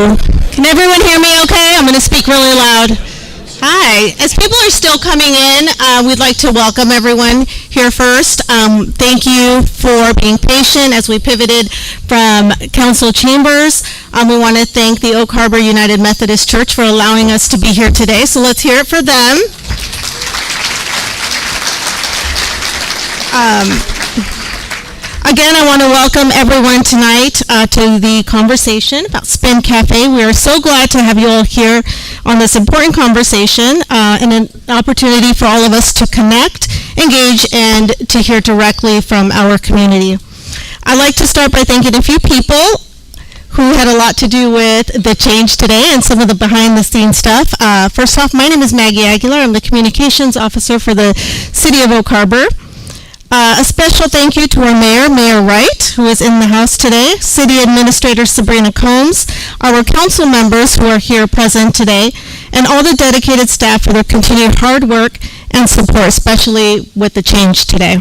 Hello. Can everyone hear me okay? I'm going to speak really loud. Hi. As people are still coming in, we'd like to welcome everyone here first. Thank you for being patient as we pivoted from council chambers. We want to thank the Oak Harbor United Methodist Church for allowing us to be here today. So let's hear it for them. Again, I want to welcome everyone tonight to the conversation about Spin Cafe. We are so glad to have you all here on this important conversation and an opportunity for all of us to connect, engage, and to hear directly from our community. I'd like to start by thanking a few people who had a lot to do with the change today and some of the behind-the-scenes stuff. First off, my name is Maggie Aguilar. I'm the Communications Officer for the City of Oak Harbor. A special thank you to our mayor, Mayor Wright, who is in the house today, City Administrator Sabrina Combs, our council members who are here present today, and all the dedicated staff for their continued hard work and support, especially with the change today.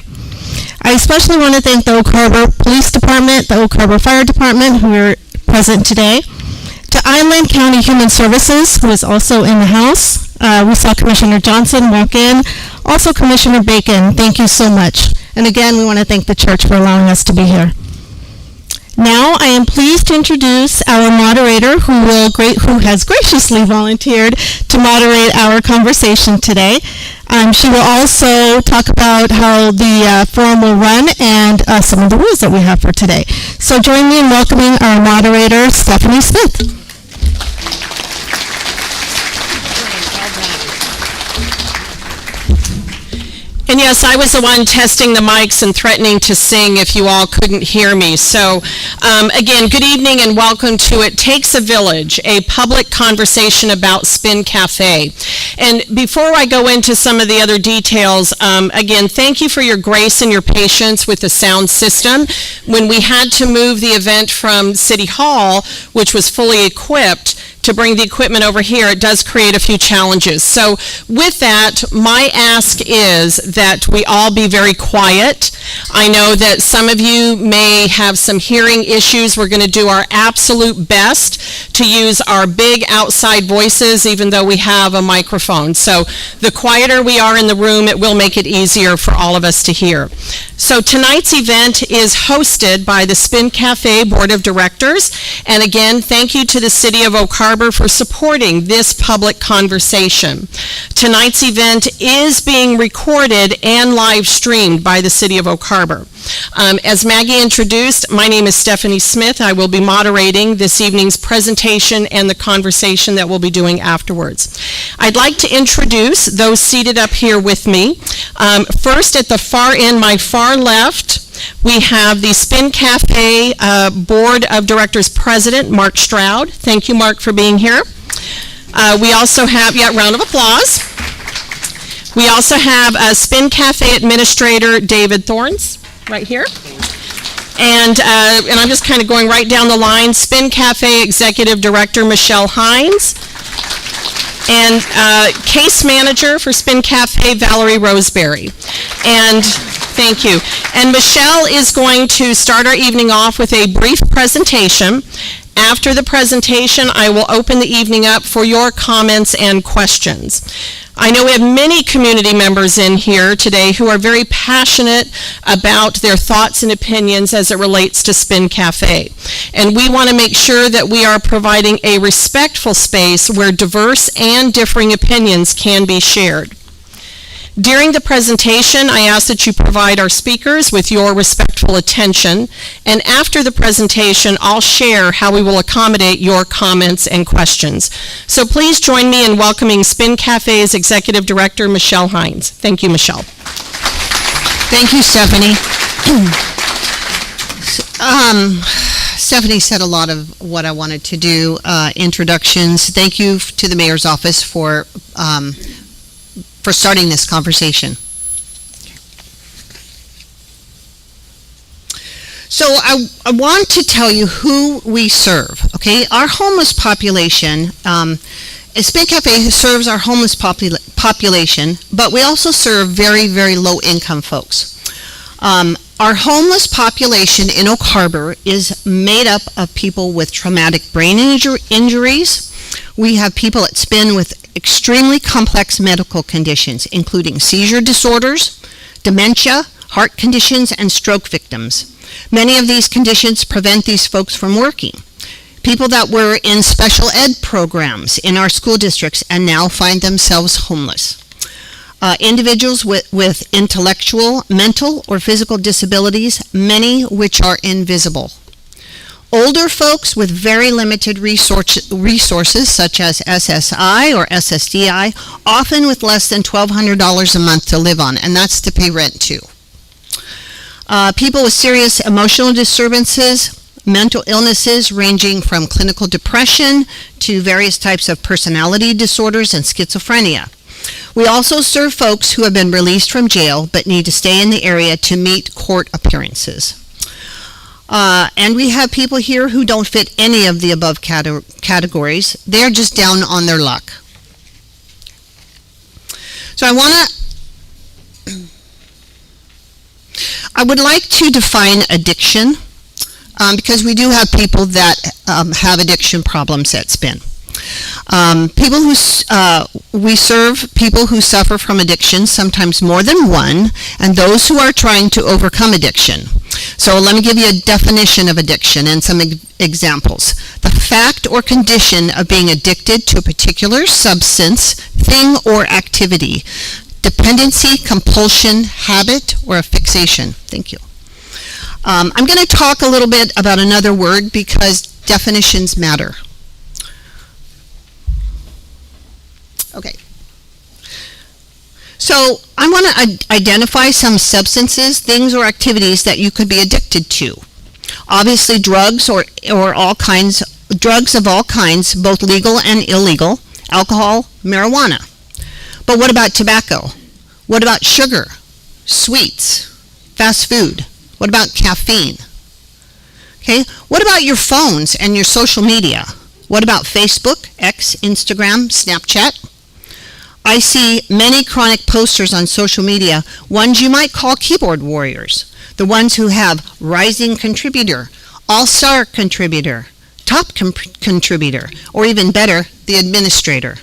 I especially want to thank the Oak Harbor Police Department, the Oak Harbor Fire Department, who are present today, to Inland County Human Services, who is also in the house. We saw Commissioner Johnson walk in. Also, Commissioner Bacon, thank you so much. And again, we want to thank the church for allowing us to be here. Now, I am pleased to introduce our moderator who has graciously volunteered to moderate our conversation today. She will also talk about how the forum will run and some of the rules that we have for today. So join me in welcoming our moderator, Stephanie Smith. And yes, I was the one testing the mics and threatening to sing if you all couldn't hear me. So again, good evening and welcome to It Takes a Village, a public conversation about Spin Cafe. And before I go into some of the other details, again, thank you for your grace and your patience with the sound system. When we had to move the event from City Hall, which was fully equipped, to bring the equipment over here, it does create a few challenges. So with that, my ask is that we all be very quiet. I know that some of you may have some hearing issues. We're going to do our absolute best to use our big outside voices, even though we have a microphone. So the quieter we are in the room, it will make it easier for all of us to hear. So tonight's event is hosted by the Spin Cafe Board of Directors. And again, thank you to the City of Oak Harbor for supporting this public conversation. Tonight's event is being recorded and live streamed by the City of Oak Harbor. As Maggie introduced, my name is Stephanie Smith. I will be moderating this evening's presentation and the conversation that we'll be doing afterwards. I'd like to introduce those seated up here with me. First, at the far end, my far left, we have the Spin Cafe Board of Directors President, Mark Stroud. Thank you, Mark, for being here. We also have, round of applause. We also have Spin Cafe Administrator David Thorns, right here. And I'm just kind of going right down the line. Spin Cafe Executive Director Michelle Hines. And Case Manager for Spin Cafe, Valerie Roseberry. And thank you. And Michelle is going to start our evening off with a brief presentation. After the presentation, I will open the evening up for your comments and questions. I know we have many community members in here today who are very passionate about their thoughts and opinions as it relates to Spin Cafe. And we want to make sure that we are providing a respectful space where diverse and differing opinions can be shared. During the presentation, I ask that you provide our speakers with your respectful attention, and after the presentation, I'll share how we will accommodate your comments and questions. So please join me in welcoming Spin Cafe's Executive Director, Michelle Hines. Thank you, Michelle. Thank you, Stephanie. Stephanie said a lot of what I wanted to do, introductions. Thank you to the Mayor's Office for starting this conversation. So I want to tell you who we serve, okay? Our homeless population, Spin Cafe serves our homeless population, but we also serve very, very low-income folks. Our homeless population in Oak Harbor is made up of people with traumatic brain injuries. We have people at Spin with extremely complex medical conditions, including seizure disorders, dementia, heart conditions, and stroke victims. Many of these conditions prevent these folks from working. People that were in special ed programs in our school districts and now find themselves homeless. Individuals with intellectual, mental, or physical disabilities, many which are invisible. Older folks with very limited resources such as SSI or SSDI, often with less than $1,200 a month to live on, and that's to pay rent too. People with serious emotional disturbances, mental illnesses ranging from clinical depression to various types of personality disorders and schizophrenia. We also serve folks who have been released from jail but need to stay in the area to meet court appearances. And we have people here who don't fit any of the above categories. They're just down on their luck. So I would like to define addiction because we do have people that have addiction problems at Spin. We serve people who suffer from addiction, sometimes more than one, and those who are trying to overcome addiction. So let me give you a definition of addiction and some examples. The fact or condition of being addicted to a particular substance, thing, or activity. Dependency, compulsion, habit, or a fixation. Thank you. I'm going to talk a little bit about another word because definitions matter. Okay. So I want to identify some substances, things, or activities that you could be addicted to. Obviously, drugs or drugs of all kinds, both legal and illegal, alcohol, marijuana. But what about tobacco? What about sugar, sweets, fast food? What about caffeine? Okay. What about your phones and your social media? What about Facebook, X, Instagram, Snapchat? I see many chronic posters on social media, ones you might call keyboard warriors, the ones who have rising contributor, all-star contributor, top contributor, or even better, the administrator.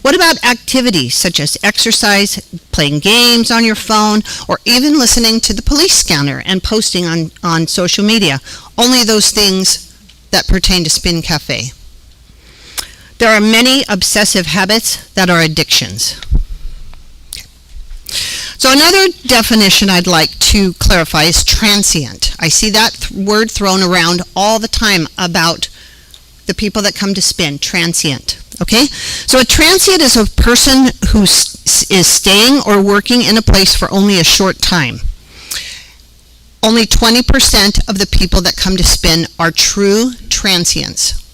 What about activities such as exercise, playing games on your phone, or even listening to the police scanner and posting on social media? Only those things that pertain to Spin Cafe. There are many obsessive habits that are addictions. So another definition I'd like to clarify is transient. I see that word thrown around all the time about the people that come to Spin, transient. Okay? So a transient is a person who is staying or working in a place for only a short time. Only 20% of the people that come to Spin are true transients.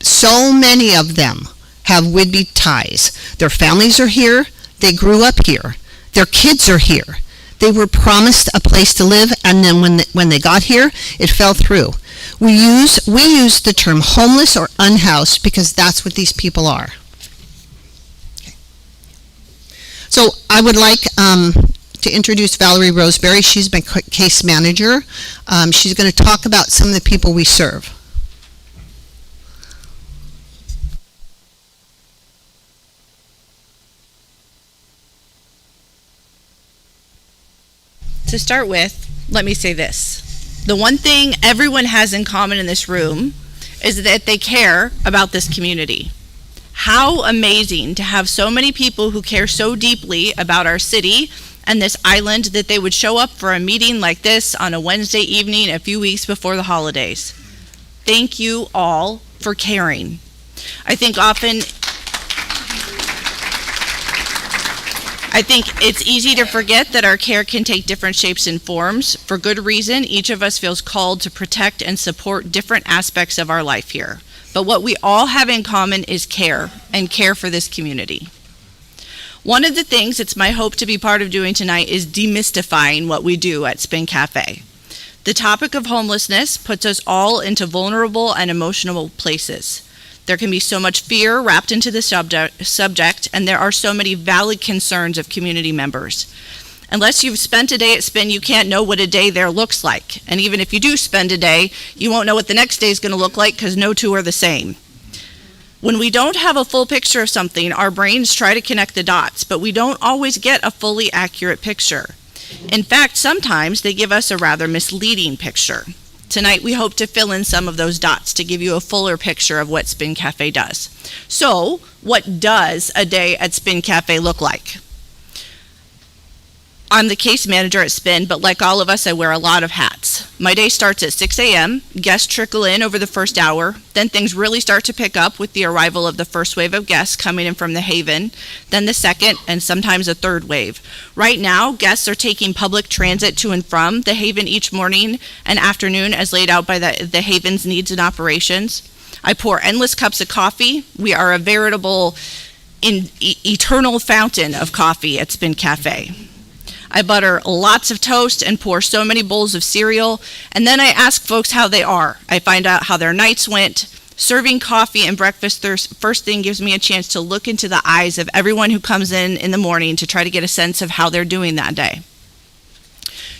So many of them have would-be ties. Their families are here. They grew up here. Their kids are here. They were promised a place to live, and then when they got here, it fell through. We use the term homeless or unhoused because that's what these people are. Okay. So I would like to introduce Valerie Roseberry. She's my case manager. She's going to talk about some of the people we serve. To start with, let me say this. The one thing everyone has in common in this room is that they care about this community. How amazing to have so many people who care so deeply about our city and this island that they would show up for a meeting like this on a Wednesday evening a few weeks before the holidays. Thank you all for caring. I think it's easy to forget that our care can take different shapes and forms. For good reason, each of us feels called to protect and support different aspects of our life here. But what we all have in common is care, and care for this community. One of the things it's my hope to be part of doing tonight is demystifying what we do at Spin Cafe. The topic of homelessness puts us all into vulnerable and emotional places. There can be so much fear wrapped into the subject, and there are so many valid concerns of community members. Unless you've spent a day at Spin, you can't know what a day there looks like. And even if you do spend a day, you won't know what the next day is going to look like because no two are the same. When we don't have a full picture of something, our brains try to connect the dots, but we don't always get a fully accurate picture. In fact, sometimes they give us a rather misleading picture. Tonight, we hope to fill in some of those dots to give you a fuller picture of what Spin Cafe does. So, what does a day at Spin Cafe look like? I'm the case manager at Spin, but like all of us, I wear a lot of hats. My day starts at 6 a.m., guests trickle in over the first hour, then things really start to pick up with the arrival of the first wave of guests coming in from the Haven, then the second, and sometimes a third wave. Right now, guests are taking public transit to and from the Haven each morning and afternoon as laid out by the Haven's needs and operations. I pour endless cups of coffee. We are a veritable eternal fountain of coffee at Spin Cafe. I butter lots of toast and pour so many bowls of cereal, and then I ask folks how they are. I find out how their nights went. Serving coffee and breakfast first thing gives me a chance to look into the eyes of everyone who comes in the morning to try to get a sense of how they're doing that day.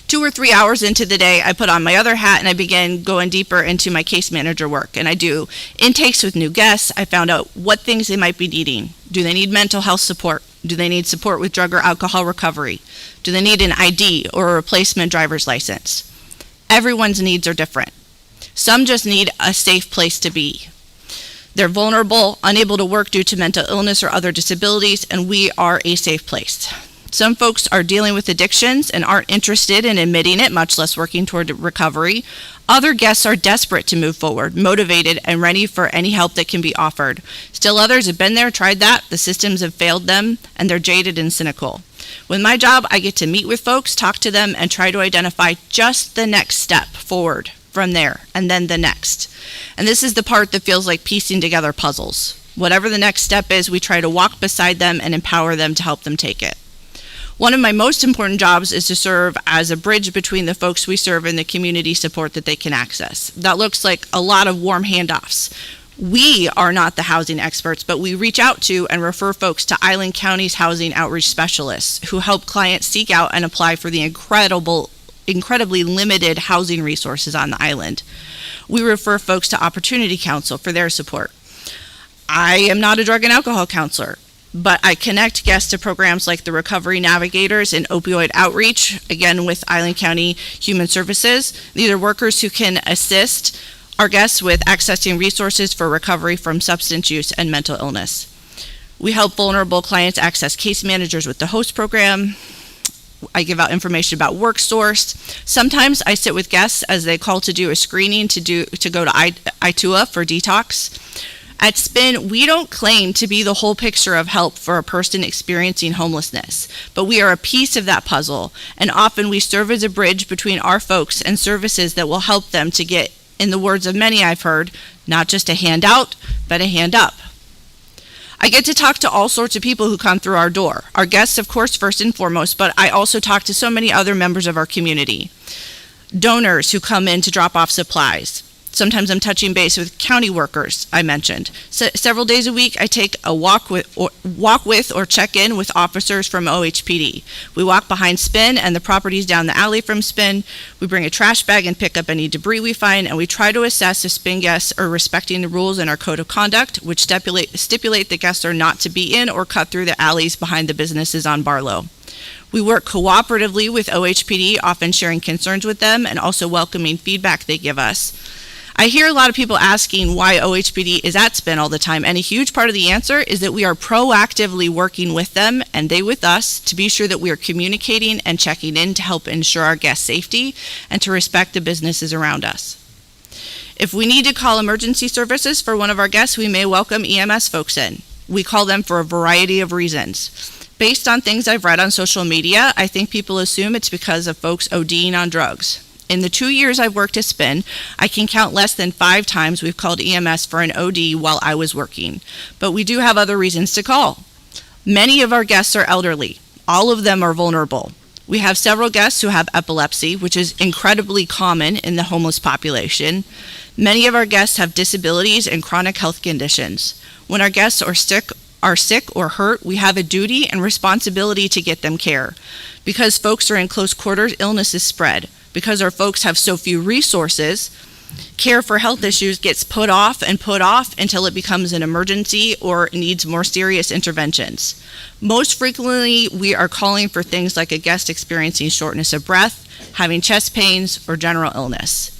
2 or 3 hours into the day, I put on my other hat and I begin going deeper into my case manager work. And I do intakes with new guests. I found out what things they might be needing. Do they need mental health support? Do they need support with drug or alcohol recovery? Do they need an ID or a replacement driver's license? Everyone's needs are different. Some just need a safe place to be. They're vulnerable, unable to work due to mental illness or other disabilities, and we are a safe place. Some folks are dealing with addictions and aren't interested in admitting it, much less working toward recovery. Other guests are desperate to move forward, motivated, and ready for any help that can be offered. Still others have been there, tried that, the systems have failed them, and they're jaded and cynical. With my job, I get to meet with folks, talk to them, and try to identify just the next step forward from there, and then the next. And this is the part that feels like piecing together puzzles. Whatever the next step is, we try to walk beside them and empower them to help them take it. One of my most important jobs is to serve as a bridge between the folks we serve and the community support that they can access. That looks like a lot of warm handoffs. We are not the housing experts, but we reach out to and refer folks to Island County's housing outreach specialists who help clients seek out and apply for the incredibly limited housing resources on the island. We refer folks to Opportunity Council for their support. I am not a drug and alcohol counselor, but I connect guests to programs like the Recovery Navigators and Opioid Outreach, again with Island County Human Services. These are workers who can assist our guests with accessing resources for recovery from substance use and mental illness. We help vulnerable clients access case managers with the HOST program. I give out information about WorkSource. Sometimes I sit with guests as they call to do a screening to go to ITUA for detox. At Spin, we don't claim to be the whole picture of help for a person experiencing homelessness, but we are a piece of that puzzle, and often we serve as a bridge between our folks and services that will help them to get, in the words of many I've heard, not just a hand out, but a hand up. I get to talk to all sorts of people who come through our door. Our guests, of course, first and foremost, but I also talk to so many other members of our community. Donors who come in to drop off supplies. Sometimes I'm touching base with county workers, I mentioned. Several days a week, I take a walk with or check in with officers from OHPD. We walk behind Spin and the properties down the alley from Spin. We bring a trash bag and pick up any debris we find, and we try to assess if Spin guests are respecting the rules in our code of conduct, which stipulate that guests are not to be in or cut through the alleys behind the businesses on Barlow. We work cooperatively with OHPD, often sharing concerns with them and also welcoming feedback they give us. I hear a lot of people asking why OHPD is at Spin all the time, and a huge part of the answer is that we are proactively working with them and they with us to be sure that we are communicating and checking in to help ensure our guest safety and to respect the businesses around us. If we need to call emergency services for one of our guests, we may welcome EMS folks in. We call them for a variety of reasons. Based on things I've read on social media, I think people assume it's because of folks ODing on drugs. In the 2 years I've worked at Spin, I can count less than 5 times we've called EMS for an OD while I was working. But we do have other reasons to call. Many of our guests are elderly. All of them are vulnerable. We have several guests who have epilepsy, which is incredibly common in the homeless population. Many of our guests have disabilities and chronic health conditions. When our guests are sick are sick or hurt, we have a duty and responsibility to get them care. Because folks are in close quarters, illnesses spread. Because our folks have so few resources, care for health issues gets put off until it becomes an emergency or needs more serious interventions. Most frequently, we are calling for things like a guest experiencing shortness of breath, having chest pains, or general illness.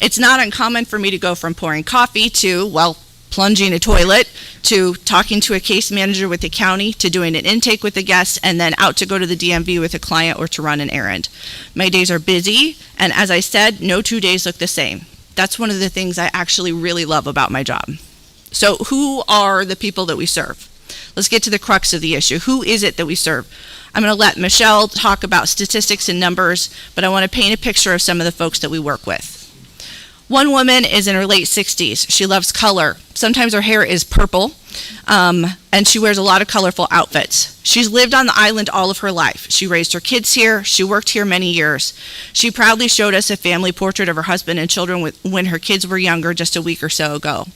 It's not uncommon for me to go from pouring coffee to, plunging a toilet, to talking to a case manager with the county, to doing an intake with a guest, and then out to go to the DMV with a client or to run an errand. My days are busy, and as I said, no 2 days look the same. That's one of the things I actually really love about my job. So who are the people that we serve? Let's get to the crux of the issue. Who is it that we serve? I'm going to let Michelle talk about statistics and numbers, but I want to paint a picture of some of the folks that we work with. One woman is in her late 60s. She loves color. Sometimes her hair is purple, and she wears a lot of colorful outfits. She's lived on the island all of her life. She raised her kids here. She worked here many years. She proudly showed us a family portrait of her husband and children when her kids were younger just a week or so ago.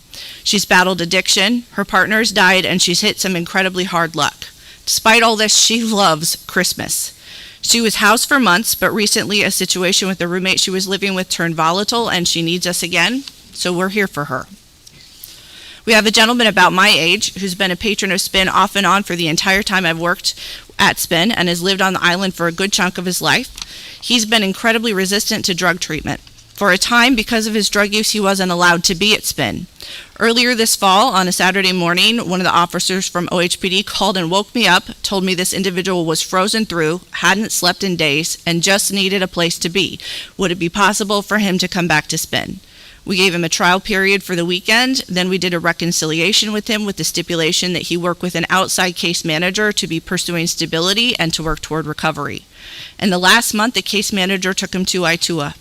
She's battled addiction. Her partner's died, and she's hit some incredibly hard luck. Despite all this, she loves Christmas. She was housed for months, but recently a situation with the roommate she was living with turned volatile, and she needs us again, so we're here for her. We have a gentleman about my age who's been a patron of Spin off and on for the entire time I've worked at Spin and has lived on the island for a good chunk of his life. He's been incredibly resistant to drug treatment. For a time, because of his drug use, he wasn't allowed to be at Spin. Earlier this fall, on a Saturday morning, one of the officers from OHPD called and woke me up, told me this individual was frozen through, hadn't slept in days, and just needed a place to be. Would it be possible for him to come back to Spin? We gave him a trial period for the weekend, then we did a reconciliation with him with the stipulation that he work with an outside case manager to be pursuing stability and to work toward recovery. In the last month, the case manager took him to Itua.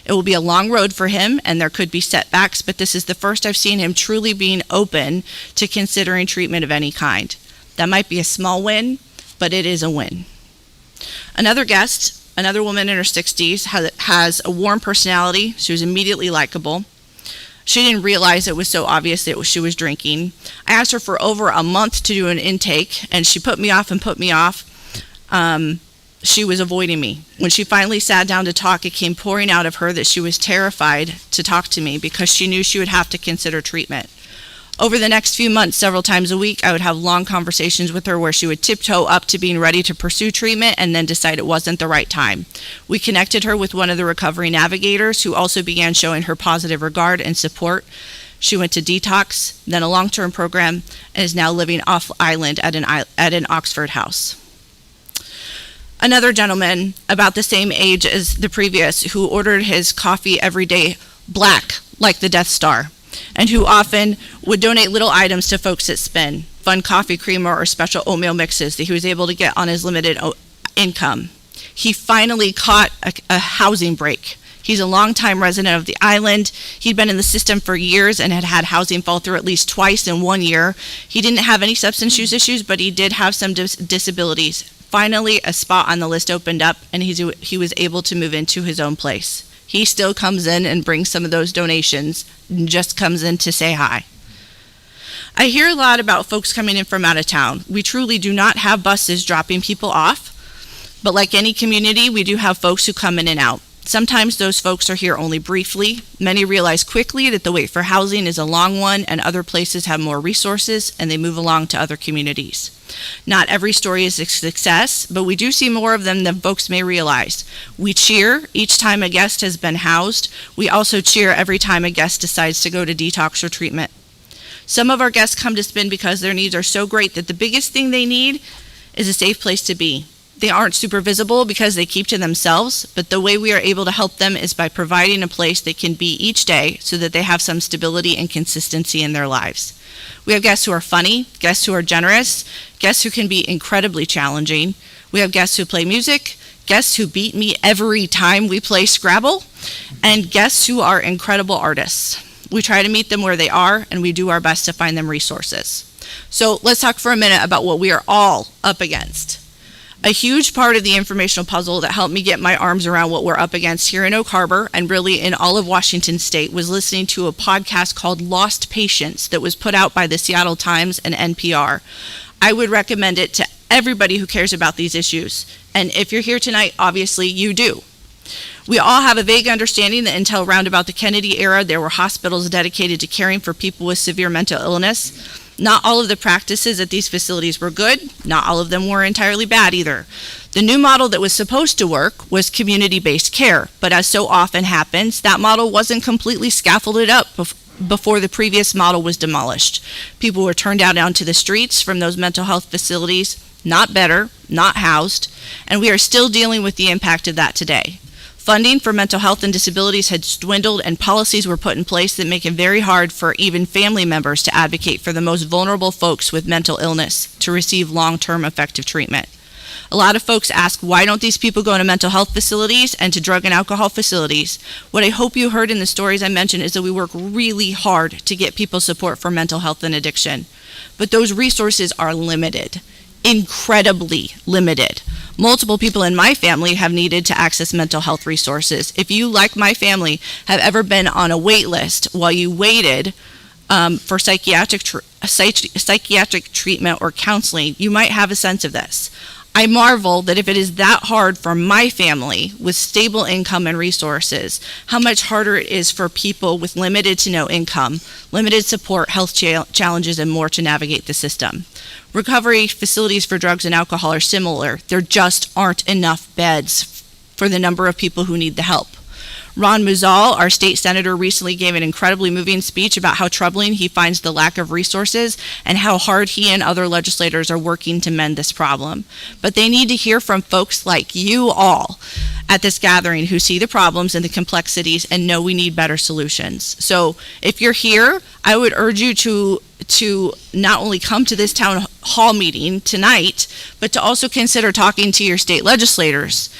It will be a long road for him, and there could be setbacks, but this is the first I've seen him truly being open to considering treatment of any kind. That might be a small win, but it is a win. Another guest, another woman in her 60s, has a warm personality. She was immediately likable. She didn't realize it was so obvious that she was drinking. I asked her for over a month to do an intake, and she put me off. She was avoiding me. When she finally sat down to talk, it came pouring out of her that she was terrified to talk to me because she knew she would have to consider treatment. Over the next few months, several times a week, I would have long conversations with her where she would tiptoe up to being ready to pursue treatment and then decide it wasn't the right time. We connected her with one of the recovery navigators who also began showing her positive regard and support. She went to detox, then a long-term program, and is now living off-island at an Oxford house. Another gentleman about the same age as the previous who ordered his coffee every day black like the Death Star, and who often would donate little items to folks at Spin, fun coffee creamer or special oatmeal mixes that he was able to get on his limited income. He finally caught a housing break. He's a longtime resident of the island. He'd been in the system for years and had had housing fall through at least twice in 1 year. He didn't have any substance use issues, but he did have some disabilities. Finally, a spot on the list opened up, and he was able to move into his own place. He still comes in and brings some of those donations, and just comes in to say hi. I hear a lot about folks coming in from out of town. We truly do not have buses dropping people off, but like any community, we do have folks who come in and out. Sometimes those folks are here only briefly. Many realize quickly that the wait for housing is a long one and other places have more resources, and they move along to other communities. Not every story is a success, but we do see more of them than folks may realize. We cheer each time a guest has been housed. We also cheer every time a guest decides to go to detox or treatment. Some of our guests come to Spin because their needs are so great that the biggest thing they need is a safe place to be. They aren't super visible because they keep to themselves, but the way we are able to help them is by providing a place they can be each day so that they have some stability and consistency in their lives. We have guests who are funny, guests who are generous, guests who can be incredibly challenging. We have guests who play music, guests who beat me every time we play Scrabble, and guests who are incredible artists. We try to meet them where they are, and we do our best to find them resources. So let's talk for a minute about what we are all up against. A huge part of the informational puzzle that helped me get my arms around what we're up against here in Oak Harbor and really in all of Washington State was listening to a podcast called Lost Patients that was put out by the Seattle Times and NPR. I would recommend it to everybody who cares about these issues. And if you're here tonight, obviously you do. We all have a vague understanding that until around about the Kennedy era, there were hospitals dedicated to caring for people with severe mental illness. Not all of the practices at these facilities were good. Not all of them were entirely bad either. The new model that was supposed to work was community-based care, but as so often happens, that model wasn't completely scaffolded up before the previous model was demolished. People were turned out onto the streets from those mental health facilities, not better, not housed, and we are still dealing with the impact of that today. Funding for mental health and disabilities had dwindled, and policies were put in place that make it very hard for even family members to advocate for the most vulnerable folks with mental illness to receive long-term effective treatment. A lot of folks ask, why don't these people go to mental health facilities and to drug and alcohol facilities? What I hope you heard in the stories I mentioned is that we work really hard to get people support for mental health and addiction. But those resources are limited, incredibly limited. Multiple people in my family have needed to access mental health resources. If you, like my family, have ever been on a wait list while you waited for psychiatric treatment or counseling, you might have a sense of this. I marvel that if it is that hard for my family with stable income and resources, how much harder it is for people with limited to no income, limited support, health challenges, and more to navigate the system. Recovery facilities for drugs and alcohol are similar. There just aren't enough beds for the number of people who need the help. Ron Muzal, our state senator, recently gave an incredibly moving speech about how troubling he finds the lack of resources and how hard he and other legislators are working to mend this problem. But they need to hear from folks like you all at this gathering who see the problems and the complexities and know we need better solutions. So if you're here, I would urge you to not only come to this town hall meeting tonight, but to also consider talking to your state legislators,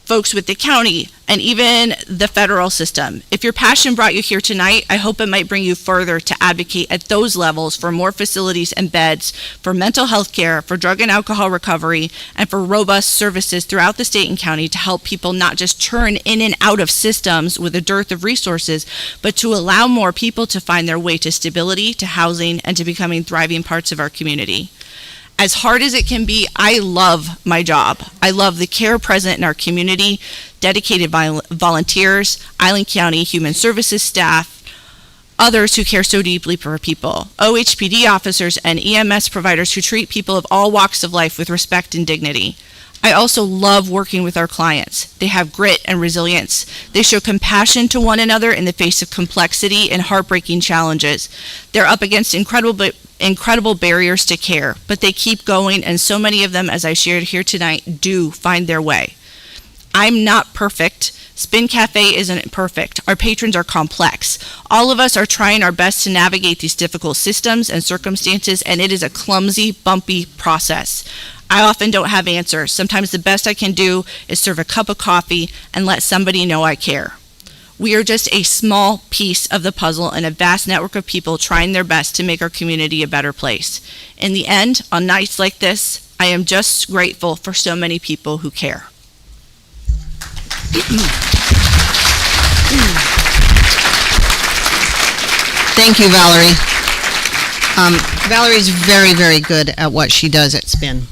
folks with the county, and even the federal system. If your passion brought you here tonight, I hope it might bring you further to advocate at those levels for more facilities and beds, for mental health care, for drug and alcohol recovery, and for robust services throughout the state and county to help people not just churn in and out of systems with a dearth of resources, but to allow more people to find their way to stability, to housing, and to becoming thriving parts of our community. As hard as it can be, I love my job. I love the care present in our community, dedicated volunteers, Island County Human Services staff, others who care so deeply for people, OHPD officers and EMS providers who treat people of all walks of life with respect and dignity. I also love working with our clients. They have grit and resilience. They show compassion to one another in the face of complexity and heartbreaking challenges. They're up against incredible barriers to care, but they keep going, and so many of them, as I shared here tonight, do find their way. I'm not perfect. Spin Cafe isn't perfect. Our patrons are complex. All of us are trying our best to navigate these difficult systems and circumstances, and it is a clumsy, bumpy process. I often don't have answers. Sometimes the best I can do is serve a cup of coffee and let somebody know I care. We are just a small piece of the puzzle in a vast network of people trying their best to make our community a better place. In the end, on nights like this, I am just grateful for so many people who care. Thank you, Valerie. Valerie's very, very good at what she does at Spin.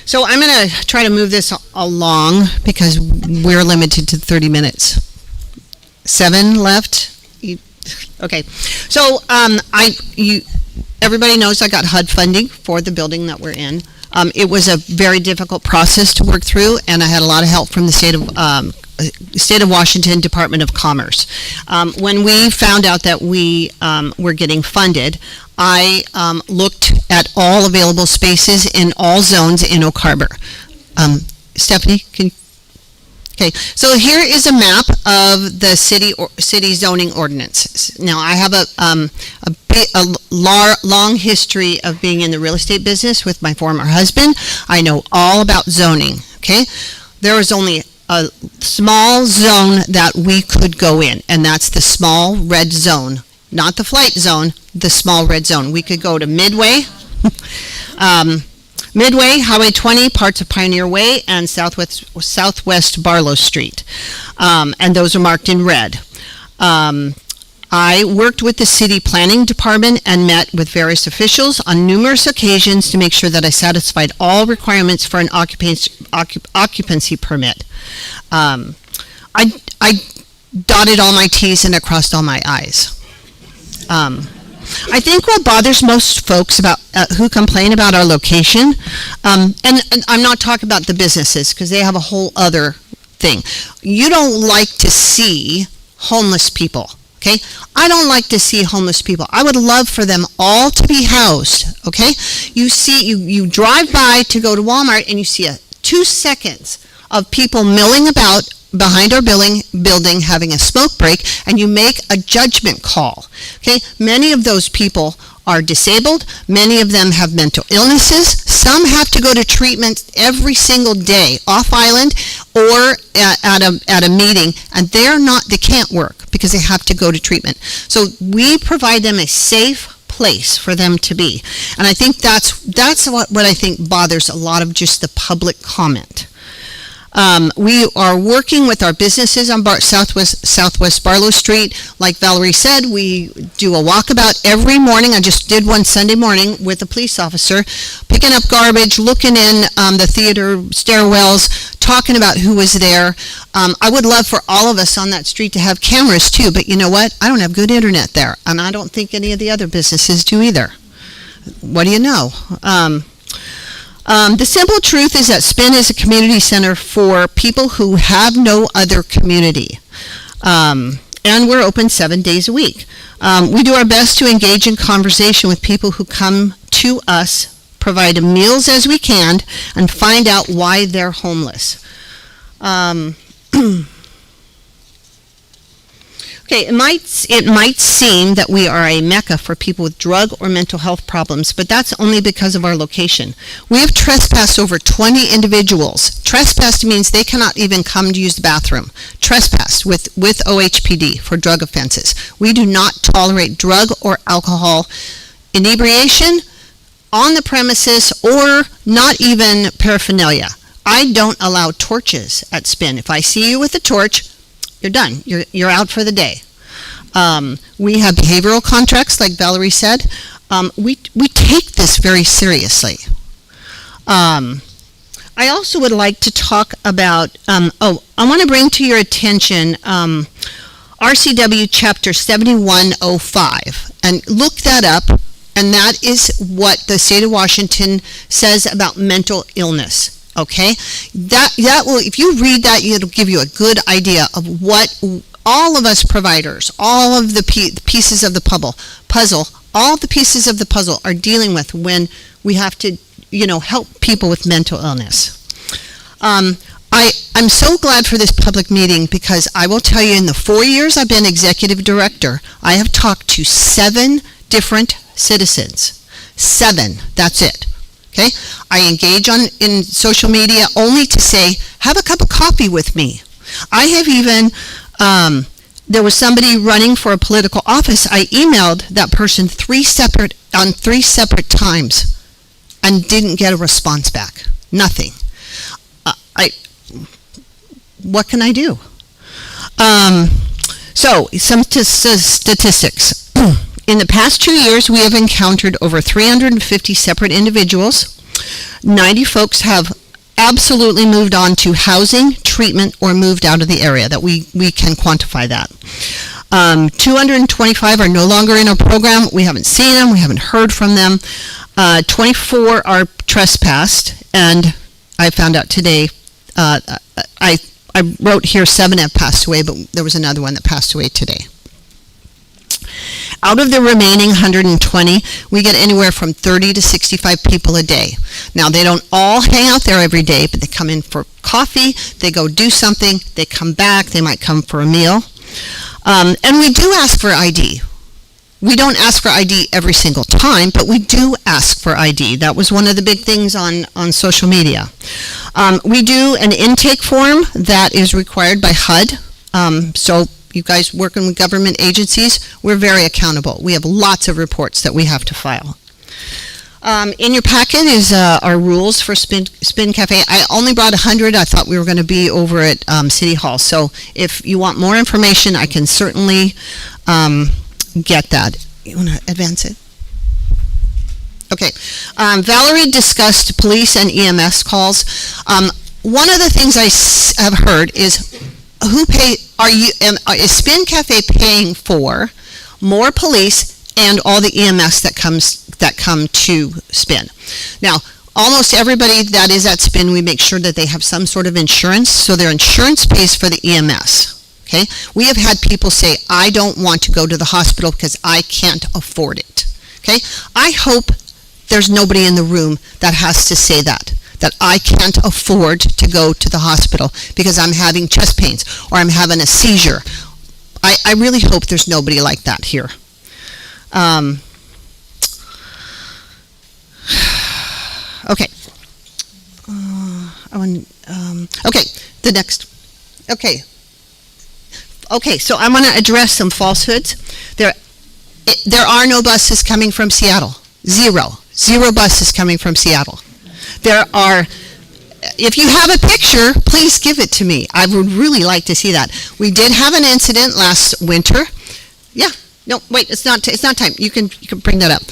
So I'm going to try to move this along because we're limited to 30 minutes. 7 left. Okay. So everybody knows I got HUD funding for the building that we're in. It was a very difficult process to work through, and I had a lot of help from the State of Washington Department of Commerce. When we found out that we were getting funded, I looked at all available spaces in all zones in Oak Harbor. Stephanie, okay, so here is a map of the city zoning ordinance. Now, I have a long history of being in the real estate business with my former husband. I know all about zoning, okay? There was only a small zone that we could go in, and that's the small red zone, not the flight zone, the small red zone. We could go to Midway, Midway, Highway 20, parts of Pioneer Way, and Southwest Barlow Street. And those are marked in red. I worked with the city planning department and met with various officials on numerous occasions to make sure that I satisfied all requirements for an occupancy permit. I dotted all my T's and I crossed all my I's. I think what bothers most folks about who complain about our location, and I'm not talking about the businesses because they have a whole other thing. You don't like to see homeless people, okay? I don't like to see homeless people. I would love for them all to be housed, okay? You drive by to go to Walmart and you see 2 seconds of people milling about behind our building having a smoke break, and you make a judgment call. Okay, many of those people are disabled. Many of them have mental illnesses. Some have to go to treatment every single day off island or at a meeting, and they can't work because they have to go to treatment. So we provide them a safe place for them to be, and I think that's what I think bothers a lot of just the public comment. We are working with our businesses on Southwest Barlow Street. Like Valerie said, we do a walkabout every morning. I just did one Sunday morning with a police officer, picking up garbage, looking in the theater stairwells, talking about who was there. I would love for all of us on that street to have cameras too, but you know what? I don't have good internet there, and I don't think any of the other businesses do either. What do you know? The simple truth is that Spin is a community center for people who have no other community. And we're open 7 days a week. We do our best to engage in conversation with people who come to us, provide meals as we can, and find out why they're homeless. Okay, it might seem that we are a mecca for people with drug or mental health problems, but that's only because of our location. We have trespassed over 20 individuals. Trespassed means they cannot even come to use the bathroom. Trespassed with OHPD for drug offenses. We do not tolerate drug or alcohol inebriation on the premises or not even paraphernalia. I don't allow torches at Spin. If I see you with a torch, you're done. You're out for the day. We have behavioral contracts, like Valerie said. We take this very seriously. I also would like to talk about, I want to bring to your attention RCW Chapter 7105, and look that up, and that is what the state of Washington says about mental illness. Okay, that will, if you read that, it'll give you a good idea of what all of us providers, all of the pieces of the puzzle, all the pieces of the puzzle are dealing with when we have to, help people with mental illness. I'm so glad for this public meeting because I will tell you, in the 4 years I've been executive director, I have talked to 7 different citizens. 7, that's it. Okay, I engage in social media only to say, have a cup of coffee with me. I have even, there was somebody running for a political office. I emailed that person 3 separate times and didn't get a response back. Nothing. What can I do? So, some statistics. In the past 2 years, we have encountered over 350 separate individuals. 90 folks have absolutely moved on to housing, treatment, or moved out of the area. That we can quantify that. 225 are no longer in our program. We haven't seen them. We haven't heard from them. 24 are trespassed, and I found out today, I wrote here 7 have passed away, but there was another one that passed away today. Out of the remaining 120, we get anywhere from 30 to 65 people a day. Now, they don't all hang out there every day, but they come in for coffee, they go do something, they come back, they might come for a meal. And we do ask for ID. We don't ask for ID every single time, but we do ask for ID. That was one of the big things on social media. We do an intake form that is required by HUD. So you guys working with government agencies, we're very accountable. We have lots of reports that we have to file. In your packet is our rules for Spin Cafe. I only brought 100. I thought we were going to be over at City Hall. So if you want more information, I can certainly get that. You want to advance it? Okay. Valerie discussed police and EMS calls. One of the things I have heard is, is Spin Cafe paying for more police and all the EMS that come to Spin? Now, almost everybody that is at Spin, we make sure that they have some sort of insurance, so their insurance pays for the EMS. Okay? We have had people say, I don't want to go to the hospital because I can't afford it. Okay? I hope there's nobody in the room that has to say that I can't afford to go to the hospital because I'm having chest pains or I'm having a seizure. I really hope there's nobody like that here. Okay. Okay, the next. Okay, so I'm going to address some falsehoods. There are no buses coming from Seattle. Zero buses coming from Seattle. If you have a picture, please give it to me. I would really like to see that. We did have an incident last winter. Yeah. No, wait, it's not time. You can bring that up.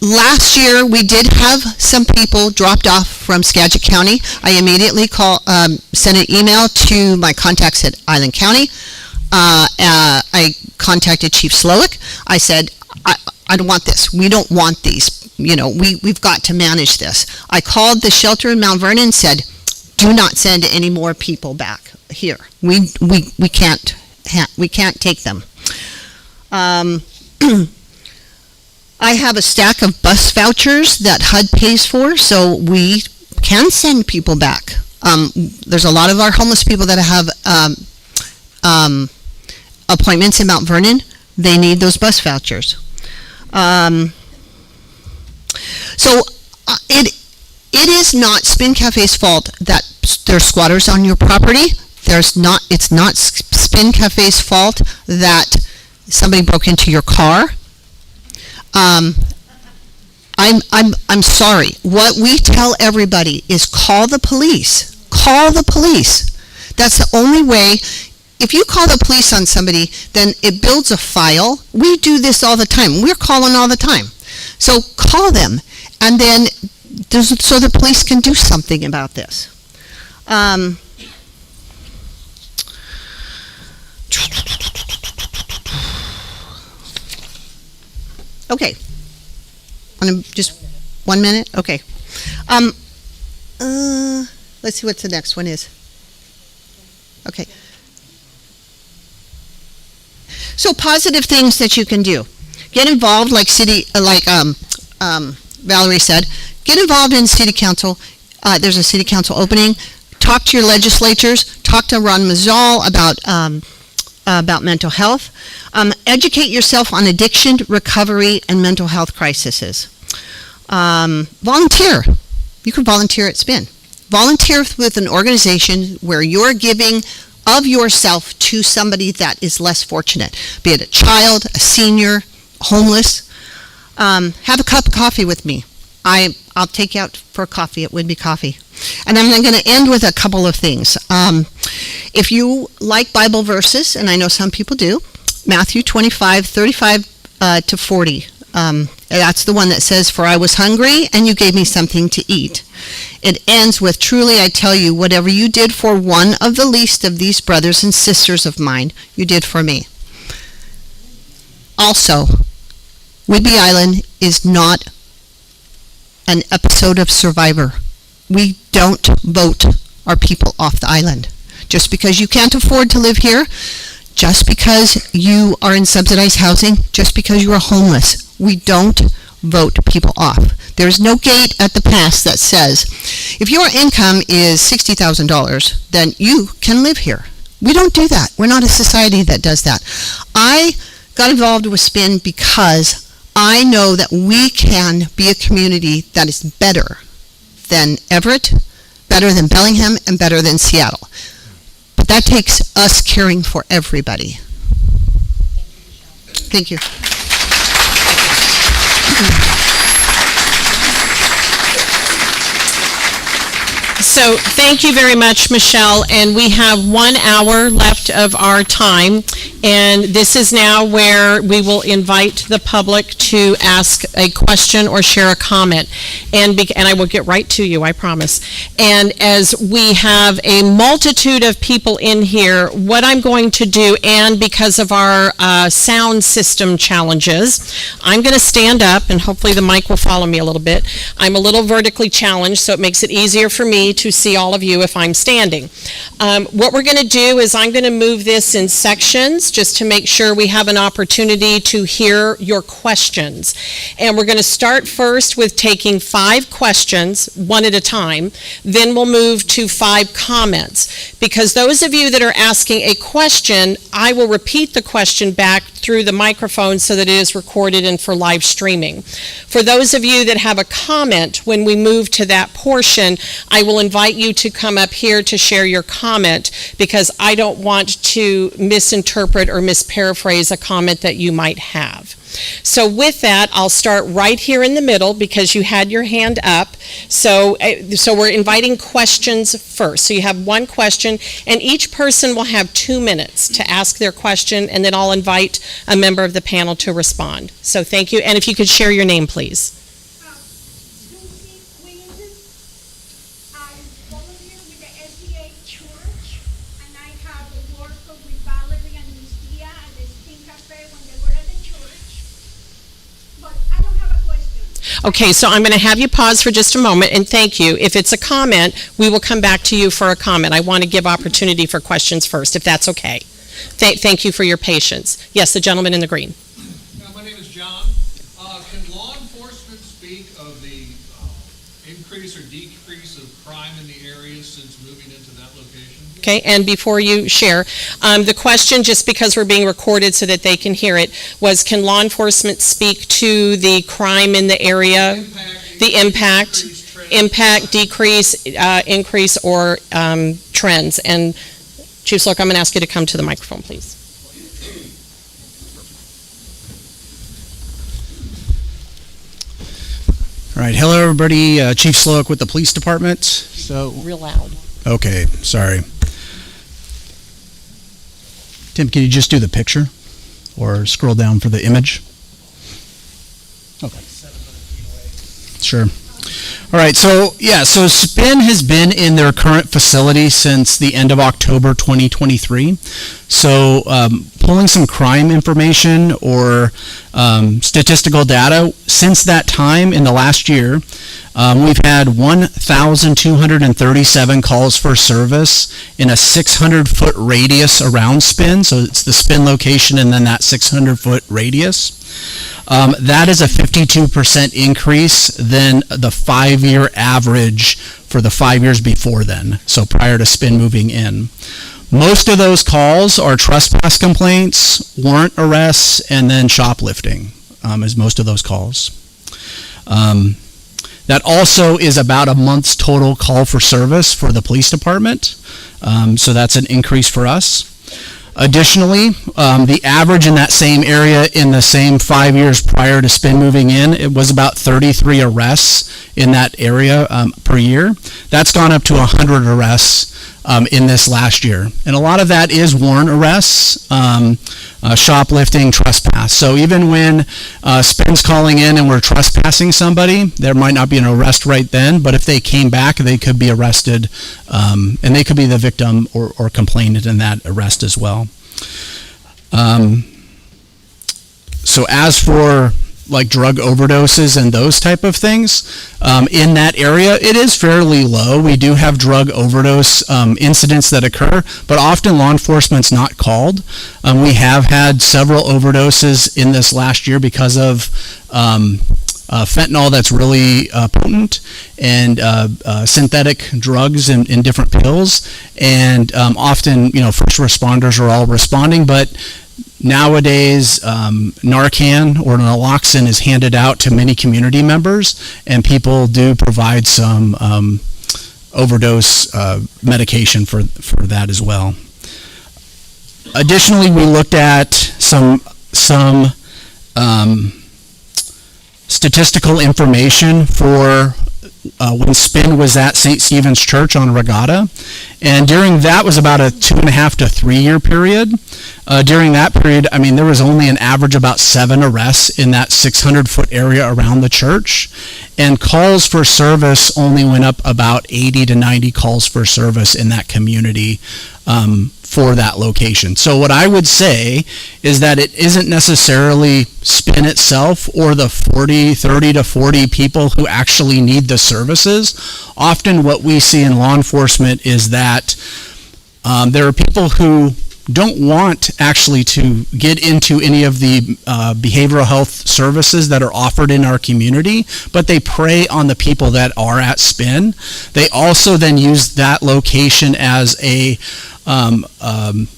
Last year, we did have some people dropped off from Skagit County. I immediately sent an email to my contacts at Island County. I contacted Chief Slowick. I said, I don't want this. We don't want these. You know, we've got to manage this. I called the shelter in Mount Vernon and said, do not send any more people back here. We can't take them. I have a stack of bus vouchers that HUD pays for, so we can send people back. There's a lot of our homeless people that have appointments in Mount Vernon. They need those bus vouchers. So it is not Spin Cafe's fault that there's squatters on your property. It's not Spin Cafe's fault that somebody broke into your car. I'm sorry. What we tell everybody is call the police. Call the police. That's the only way. If you call the police on somebody, then it builds a file. We do this all the time. We're calling all the time. So call them, and then so the police can do something about this. Okay. Just 1 minute? Okay. Let's see what the next one is. Okay. So positive things that you can do. Get involved, like Valerie said. Get involved in city council. There's a city council opening. Talk to your legislatures. Talk to Ron Mazzal about mental health. Educate yourself on addiction, recovery, and mental health crises. Volunteer. You can volunteer at Spin. Volunteer with an organization where you're giving of yourself to somebody that is less fortunate, be it a child, a senior, homeless. Have a cup of coffee with me. I'll take you out for coffee at Whidbey Coffee. And I'm going to end with a couple of things. If you like Bible verses, and I know some people do, Matthew 25:35 to 40. That's the one that says, "For I was hungry, and you gave me something to eat." It ends with, "Truly I tell you, whatever you did for one of the least of these brothers and sisters of mine, you did for me." Also, Whidbey Island is not an episode of Survivor. We don't vote our people off the island. Just because you can't afford to live here, just because you are in subsidized housing, just because you are homeless, we don't vote people off. There's no gate at the pass that says, if your income is $60,000, then you can live here. We don't do that. We're not a society that does that. I got involved with Spin because I know that we can be a community that is better than Everett, better than Bellingham, and better than Seattle. But that takes us caring for everybody. Thank you. So thank you very much, Michelle, and we have 1 hour left of our time, and this is now where we will invite the public to ask a question or share a comment, and I will get right to you, I promise. And as we have a multitude of people in here, what I'm going to do, and because of our sound system challenges, I'm going to stand up, and hopefully the mic will follow me a little bit. I'm a little vertically challenged, so it makes it easier for me to see all of you if I'm standing. What we're going to do is I'm going to move this in sections just to make sure we have an opportunity to hear your questions. And we're going to start first with taking 5 questions, one at a time. Then we'll move to 5 comments. Because those of you that are asking a question, I will repeat the question back through the microphone so that it is recorded and for live streaming. For those of you that have a comment, when we move to that portion, I will invite you to come up here to share your comment, because I don't want to misinterpret or misparaphrase a comment that you might have. So with that, I'll start right here in the middle because you had your hand up. So we're inviting questions first. So you have 1 question, and each person will have 2 minutes to ask their question, and then I'll invite a member of the panel to respond. So thank you, and if you could share your name, please. Okay, so I'm going to have you pause for just a moment, and thank you. If it's a comment, we will come back to you for a comment. I want to give opportunity for questions first, if that's okay. Thank you for your patience. Yes, the gentleman in the green. My name is John. Can law enforcement speak of the increase or decrease of crime in the area since moving into that location? Okay, and before you share, the question, just because we're being recorded so that they can hear it, was can law enforcement speak to the crime in the area? The impact, decrease, increase, or trends. And Chief Sloak, I'm going to ask you to come to the microphone, please. All right, hello everybody, Chief Sloak with the police department. So real loud. Okay, sorry. Tim, can you just do the picture or scroll down for the image? Okay. Sure. All right, so SPIN has been in their current facility since the end of October 2023. So pulling some crime information or statistical data since that time in the last year, we've had 1,237 calls for service in a 600-foot radius around SPIN. So it's the SPIN location and then that 600-foot radius. That is a 52% increase than the 5-year average for the 5 years before then, so prior to SPIN moving in. Most of those calls are trespass complaints, warrant arrests, and then shoplifting is most of those calls. That also is about a month's total call for service for the police department, so that's an increase for us. Additionally, the average in that same area in the same 5 years prior to SPIN moving in, it was about 33 arrests in that area per year. That's gone up to 100 arrests in this last year. And a lot of that is warrant arrests, shoplifting, trespass. So even when SPIN's calling in and we're trespassing somebody, there might not be an arrest right then, but if they came back, they could be arrested, and they could be the victim or complainant in that arrest as well. So as for like drug overdoses and those type of things, in that area, it is fairly low. We do have drug overdose incidents that occur, but often law enforcement's not called. We have had several overdoses in this last year because of fentanyl that's really potent, and synthetic drugs in different pills, and often, first responders are all responding, but nowadays, Narcan or naloxone is handed out to many community members, and people do provide some overdose medication for that as well. Additionally, we looked at some statistical information for when Spin was at St. Stephen's Church on Regatta. And during that was about a 2.5 to 3 year period. During that period, I mean, there was only an average about 7 arrests in that 600-foot area around the church. And calls for service only went up about 80 to 90 calls for service in that community for that location. So what I would say is that it isn't necessarily Spin itself or the 30 to 40 people who actually need the services. Often what we see in law enforcement is that there are people who don't want actually to get into any of the behavioral health services that are offered in our community, but they prey on the people that are at Spin. They also then use that location as a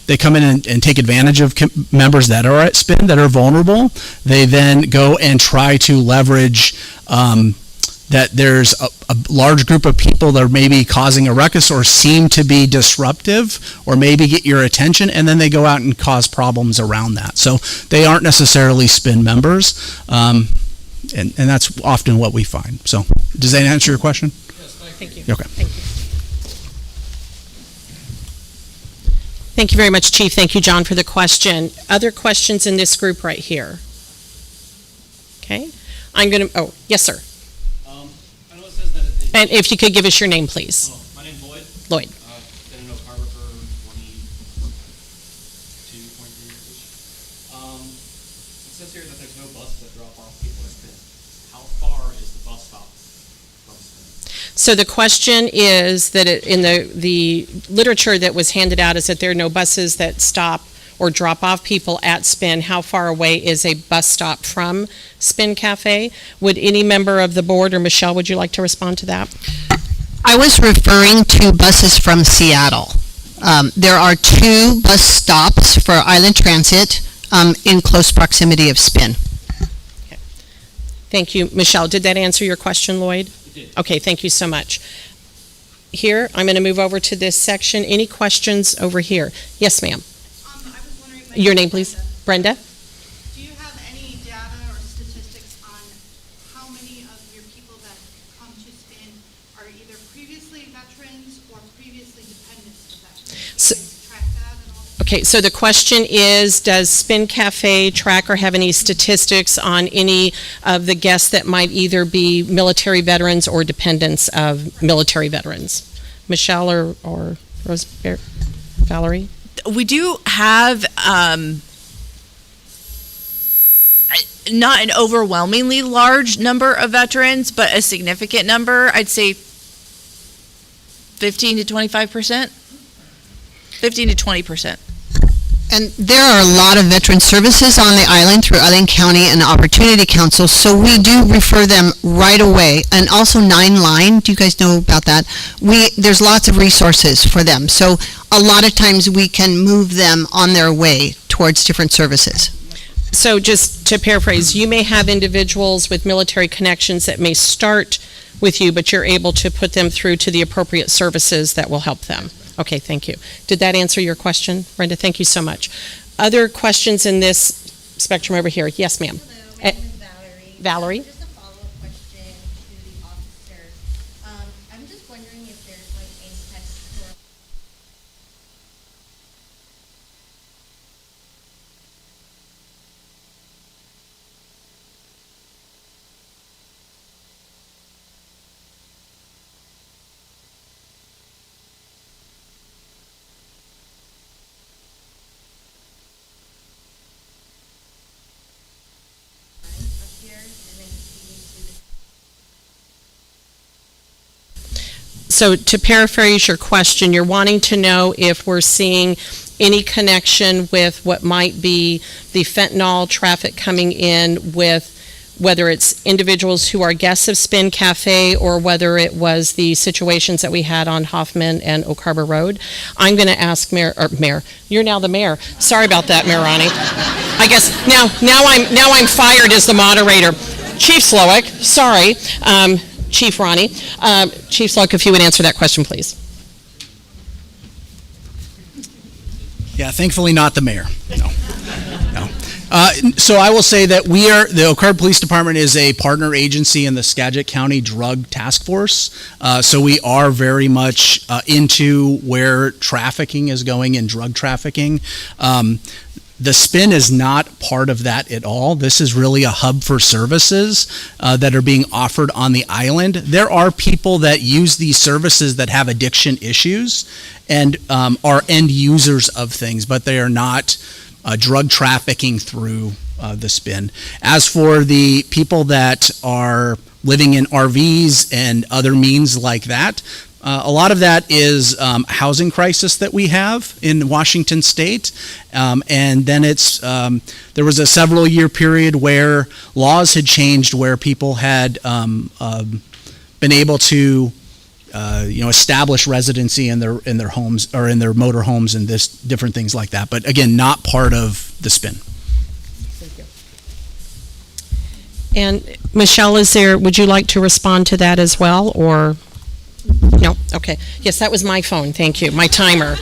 they come in and take advantage of members that are at Spin that are vulnerable. They then go and try to leverage that there's a large group of people that are maybe causing a ruckus or seem to be disruptive or maybe get your attention, and then they go out and cause problems around that. So they aren't necessarily Spin members, and that's often what we find. So does that answer your question? Yes, Thank you. Okay. Thank you. Thank you very much, Chief. Thank you, John, for the question. Other questions in this group right here? Okay. I'm going to, oh, yes, sir. I know it says that it And if you could give us your name, please. my name's Lloyd. Lloyd. Been in Oak Harbor for 22, 23 years. It says here that there's no buses that drop off people at Spin. How far is the bus stop from Spin? So the question is that in the literature that was handed out is that there are no buses that stop or drop off people at Spin. How far away is a bus stop from Spin Cafe? Would any member of the board, or Michelle, would you like to respond to that? I was referring to buses from Seattle. There are 2 bus stops for Island Transit in close proximity of Spin. Thank you, Michelle. Did that answer your question, Lloyd? It did. Okay, thank you so much. Here, I'm going to move over to this section. Any questions over here? Yes, ma'am. I was wondering. Your name, please. Brenda? Do you have any data or statistics on how many of your people that come to Spin are either previously veterans or previously dependents of veterans? Do So- you guys track that at all? Okay, so the question is, does Spin Cafe track or have any statistics on any of the guests that might either be military veterans or dependents of military veterans? Michelle or Valerie? We do have not an overwhelmingly large number of veterans, but a significant number. I'd say 15 to 25%. 15 to 20%. And there are a lot of veteran services on the island through Island County and Opportunity Council, so we do refer them right away. And also 9-Line, do you guys know about that? There's lots of resources for them, so a lot of times we can move them on their way towards different services. So just to paraphrase, you may have individuals with military connections that may start with you, but you're able to put them through to the appropriate services that will help them. Okay, thank you. Did that answer your question, Brenda? Thank you so much. Other questions in this spectrum over here? Yes, ma'am. Hello, my name is Valerie. Valerie? Just a follow-up question to the officer. I'm just wondering if there's like any type of upstairs and then continue to the So to paraphrase your question, you're wanting to know if we're seeing any connection with what might be the fentanyl traffic coming in with whether it's individuals who are guests of Spin Cafe or whether it was the situations that we had on Hoffman and Oak Harbor Road. I'm going to ask Mayor, you're now the mayor. Sorry about that, Mayor Ronnie. I guess now I'm fired as the moderator. Chief Slowick, sorry. Chief Ronnie. Chief Slowick, if you would answer that question, please. Yeah, thankfully not the mayor. No. So I will say that the Oak Harbor Police Department is a partner agency in the Skagit County Drug Task Force. So we are very much into where trafficking is going and drug trafficking. The spin is not part of that at all. This is really a hub for services that are being offered on the island. There are people that use these services that have addiction issues and are end users of things, but they are not drug trafficking through the spin. As for the people that are living in RVs and other means like that, a lot of that is housing crisis that we have in Washington State, and then there was a several year period where laws had changed where people had been able to establish residency in their homes or in their motor homes and different things like that. But again, not part of the spin. And Michelle, would you like to respond to that as well, or? No? Okay. Yes, that was my phone. Thank you. My timer.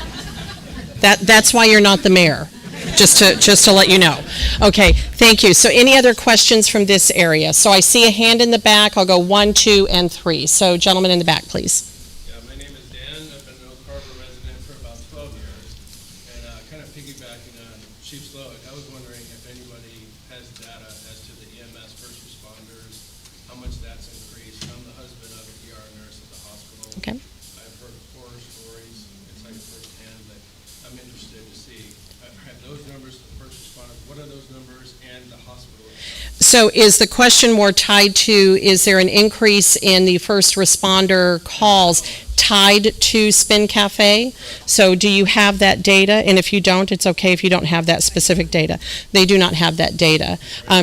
That's why you're not the mayor. Just to let you know. Okay. Thank you. So any other questions from this area? So I see a hand in the back. I'll go 1, 2, and 3. So gentlemen in the back, please. Yeah, my name is Dan. I've been an Oak Harbor resident for about 12 years. And kind of piggybacking on Chief Slowick, I was wondering if anybody has data as to the EMS first responders, how much that's increased. I'm the husband of an ER nurse at the hospital. Okay. I've heard horror stories. It's like firsthand that I'm interested to see. Have those numbers, the first responders, what are those numbers and the hospital itself? So is the question more tied to, is there an increase in the first responder calls tied to Spin Cafe? So do you have that data? And if you don't, it's okay if you don't have that specific data. They do not have that data.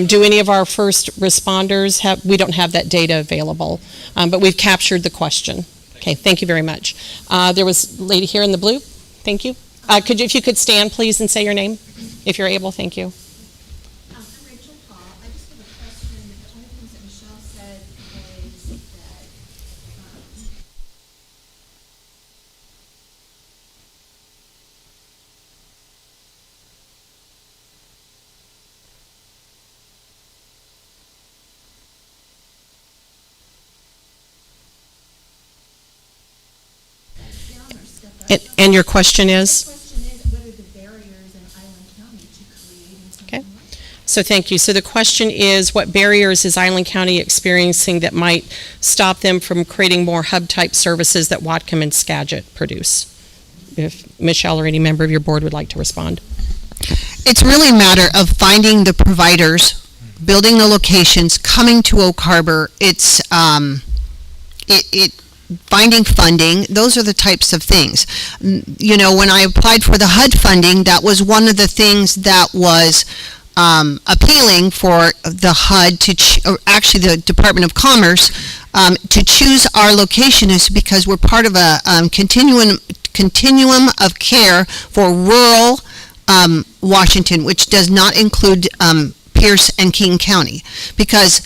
Do any of our first responders have? We don't have that data available, but we've captured the question. Okay, thank you very much. There was a lady here in the blue. Thank you. If you could stand, please, and say your name, if you're able. Thank you. I'm Rachel Paul. I just have a question. One of the things that Michelle said was that And your question is? the question is, what are the barriers in Island County to creating something Okay. like that? So thank you. So the question is, what barriers is Island County experiencing that might stop them from creating more hub-type services that Whatcom and Skagit produce? If Michelle or any member of your board would like to respond. It's really a matter of finding the providers, building the locations, coming to Oak Harbor. It's finding funding. Those are the types of things. You know, when I applied for the HUD funding, that was one of the things that was appealing for the HUD or actually the Department of Commerce to choose our location, is because we're part of a continuum of care for rural Washington, which does not include Pierce and King County, because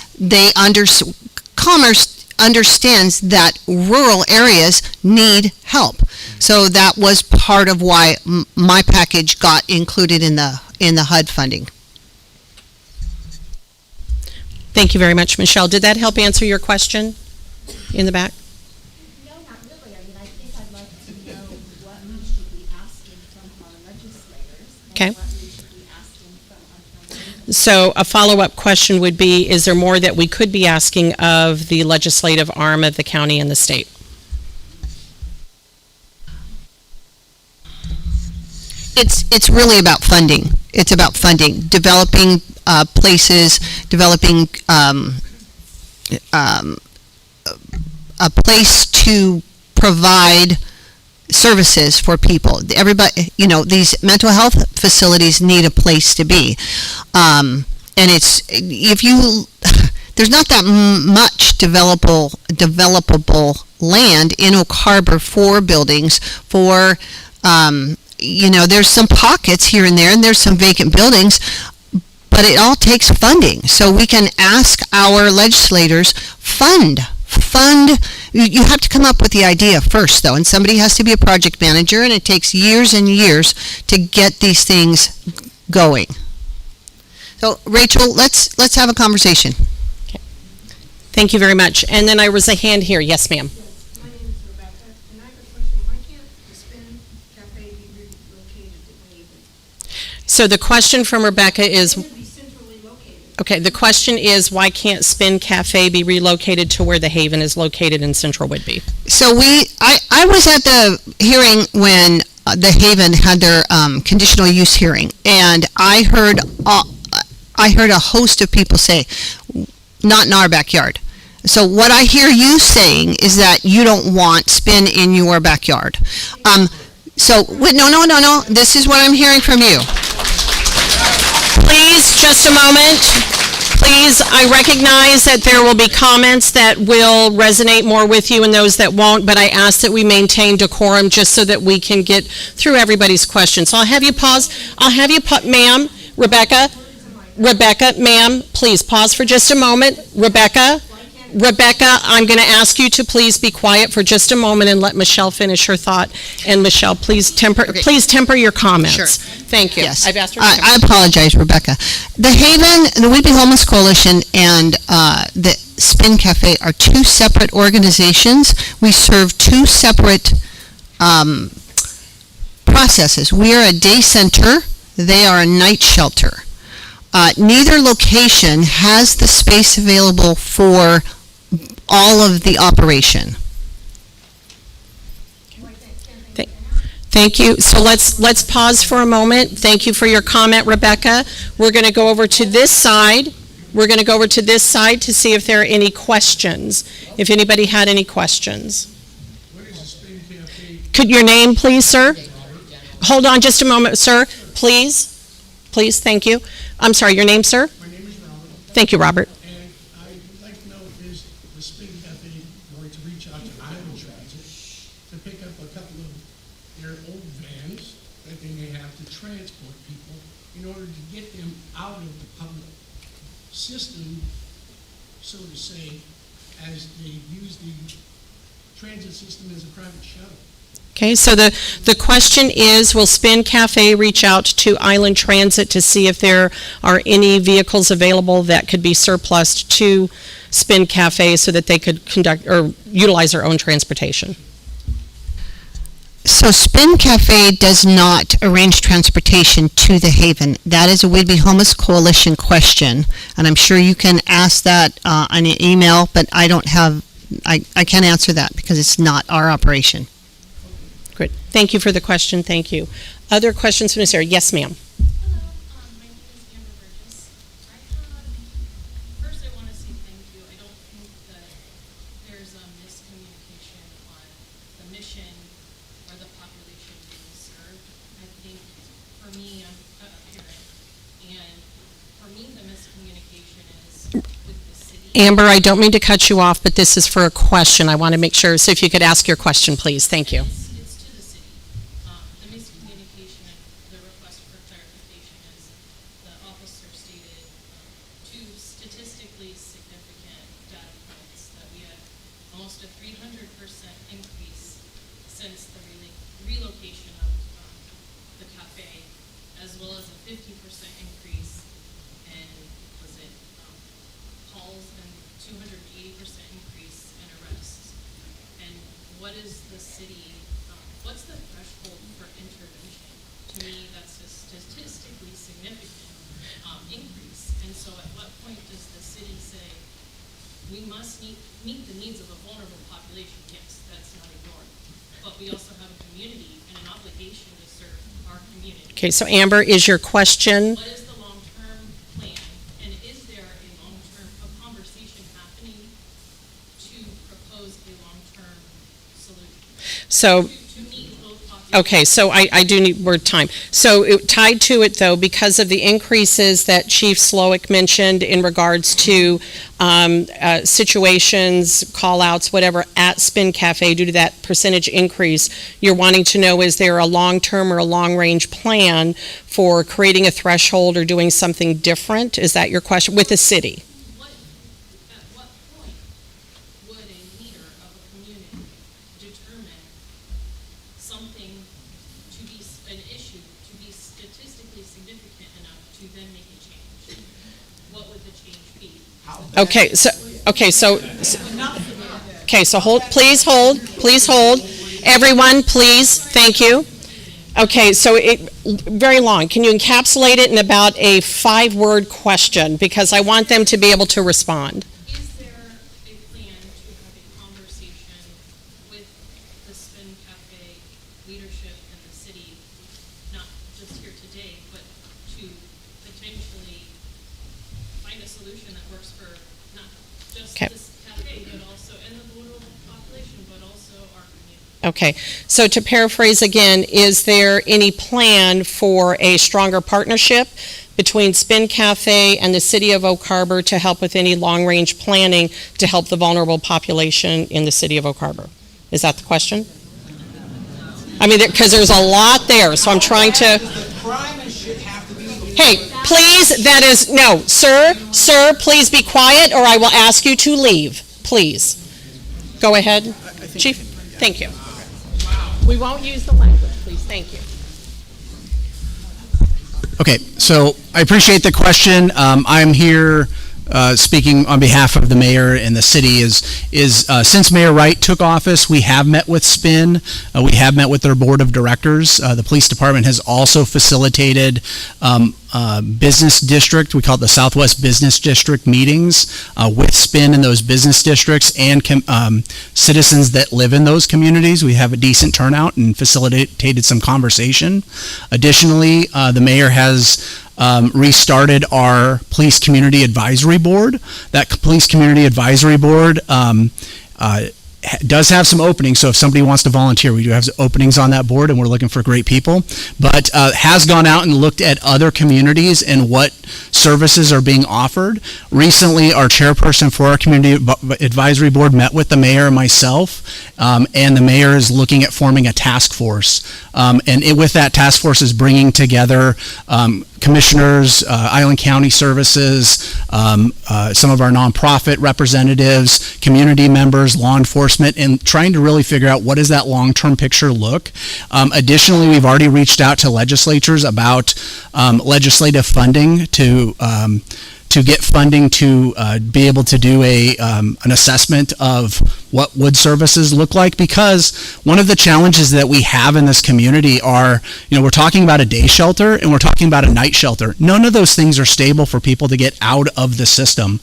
Commerce understands that rural areas need help. So that was part of why my package got included in the HUD funding. Thank you very much, Michelle. Did that help answer your question in the back? No, not really. I mean, I think I'd like to know what we should be asking from our legislators. Okay. And what we should be asking from our county. So a follow-up question would be, is there more that we could be asking of the legislative arm of the county and the state? It's really about funding. It's about funding, developing places, developing a place to provide services for people. Everybody, you know, these mental health facilities need a place to be. And there's not that much developable land in Oak Harbor for buildings, for, there's some pockets here and there, and there's some vacant buildings, but it all takes funding. So we can ask our legislators, fund. You have to come up with the idea first, though, and somebody has to be a project manager, and it takes years and years to get these things going. So, Rachel, let's have a conversation. Thank you very much. And then there was a hand here. Yes, ma'am. My name is Rebecca, and I have a question. Why can't the Spin Cafe be relocated to Haven? So the question from Rebecca is, It should be centrally located. okay, the question is, why can't Spin Cafe be relocated to where the Haven is located in Central Whitby? So I was at the hearing when the Haven had their conditional use hearing, and I heard a host of people say, not in our backyard. So what I hear you saying is that you don't want Spin in your backyard. So, wait, no. This is what I'm hearing from you. Please, just a moment. Please, I recognize that there will be comments that will resonate more with you and those that won't, but I ask that we maintain decorum just so that we can get through everybody's questions. So I'll have you pause. Ma'am, Rebecca, ma'am, please pause for just a moment. Rebecca, I'm going to ask you to please be quiet for just a moment and let Michelle finish her thought. And Michelle, please temper your comments. Sure. Thank you. Yes. I've asked her to temper. I apologize, Rebecca. The Haven, the Whitby Homeless Coalition, and the Spin Cafe are two separate organizations. We serve two separate processes. We are a day center. They are a night shelter. Neither location has the space available for all of the operation. Thank you. So let's pause for a moment. Thank you for your comment, Rebecca. We're going to go over to this side. To see if there are any questions. If anybody had any questions. What is a Spin Cafe? Could your name, please, sir? Hold on just a moment, sir. Please, thank you. I'm sorry, your name, sir? My name is Robert, Thank you, Robert. and I would like to know, is the Spin Cafe going to reach out to Island Transit to pick up a couple of their old vans that they may have to transport people in order to get them out of the public system, so to say, as they use the transit system as a private shuttle? Okay, so the question is, will Spin Cafe reach out to Island Transit to see if there are any vehicles available that could be surplused to Spin Cafe so that they could conduct or utilize their own transportation? So Spin Cafe does not arrange transportation to the Haven. That is a Whitby Homeless Coalition question, and I'm sure you can ask that on an email, but I can't answer that because it's not our operation. Great. Thank you for the question. Thank you. Other questions from this area? Yes, ma'am. Hello, my name is Amber Burgess. First I want to say thank you. I don't think that there's a miscommunication on the mission or the population being served. I think for me, I'm a parent, and for me the miscommunication is with the city. Amber, I don't mean to cut you off, but this is for a question. I want to make sure. So if you could ask your question, please. Thank you. It's to the city. The miscommunication and the request for clarification is the officer stated two statistically significant data points that we had almost a 300% increase since the relocation of the cafe, as well as a 50% increase in, calls and 280% increase in arrests. And what is the city, what's the threshold for intervention? To me, that's a statistically significant increase. And so at what point does the city say, we must meet the needs of a vulnerable population? Yes, that's not ignored. But we also have a community and an obligation to serve our community. Okay, so Amber, is your question? What is the long-term plan, and is there a conversation happening to propose a long-term solution? So, To meet both populations? okay, so I do need word time. So tied to it, though, because of the increases that Chief Slowick mentioned in regards to situations, call-outs, whatever, at Spin Cafe due to that percentage increase, you're wanting to know, is there a long-term or a long-range plan for creating a threshold or doing something different? Is that your question with the city? At what point would a leader of a community determine something to be, an issue to be statistically significant enough to then make a change? what would the change be? Okay, so please hold. Everyone, please, thank you. Okay, so very long. Can you encapsulate it in about a 5-word question? Because I want them to be able to respond. Is there a plan to have a conversation with the Spin Cafe leadership in the city, not just here today, but to potentially find a solution that works for not just Okay. this cafe, but also, and the rural population, but also our community? Okay, so to paraphrase again, is there any plan for a stronger partnership between Spin Cafe and the city of Oak Harbor to help with any long-range planning to help the vulnerable population in the city of Oak Harbor? Is that the question? I mean, because there's a lot there, so I'm trying to... Hey, please, no, sir, please be quiet or I will ask you to leave, please. Go ahead, Chief, thank you. We won't use the language, please, thank you. Okay, so I appreciate the question. I'm here speaking on behalf of the mayor and the city. Since Mayor Wright took office, we have met with Spin. We have met with their board of directors. The police department has also facilitated business district, we call it the Southwest Business District meetings with Spin in those business districts and citizens that live in those communities. We have a decent turnout and facilitated some conversation. Additionally, the mayor has restarted our Police Community Advisory Board. That Police Community Advisory Board does have some openings, so if somebody wants to volunteer, we do have openings on that board, and we're looking for great people, but has gone out and looked at other communities and what services are being offered. Recently, our chairperson for our Community Advisory Board met with the mayor and myself, and the mayor is looking at forming a task force, with that task force is bringing together commissioners, Island County Services, some of our nonprofit representatives, community members, law enforcement, and trying to really figure out what does that long-term picture look. Additionally, we've already reached out to legislatures about legislative funding to get funding to be able to do an assessment of what would services look like, because one of the challenges that we have in this community are, we're talking about a day shelter and we're talking about a night shelter. None of those things are stable for people to get out of the system.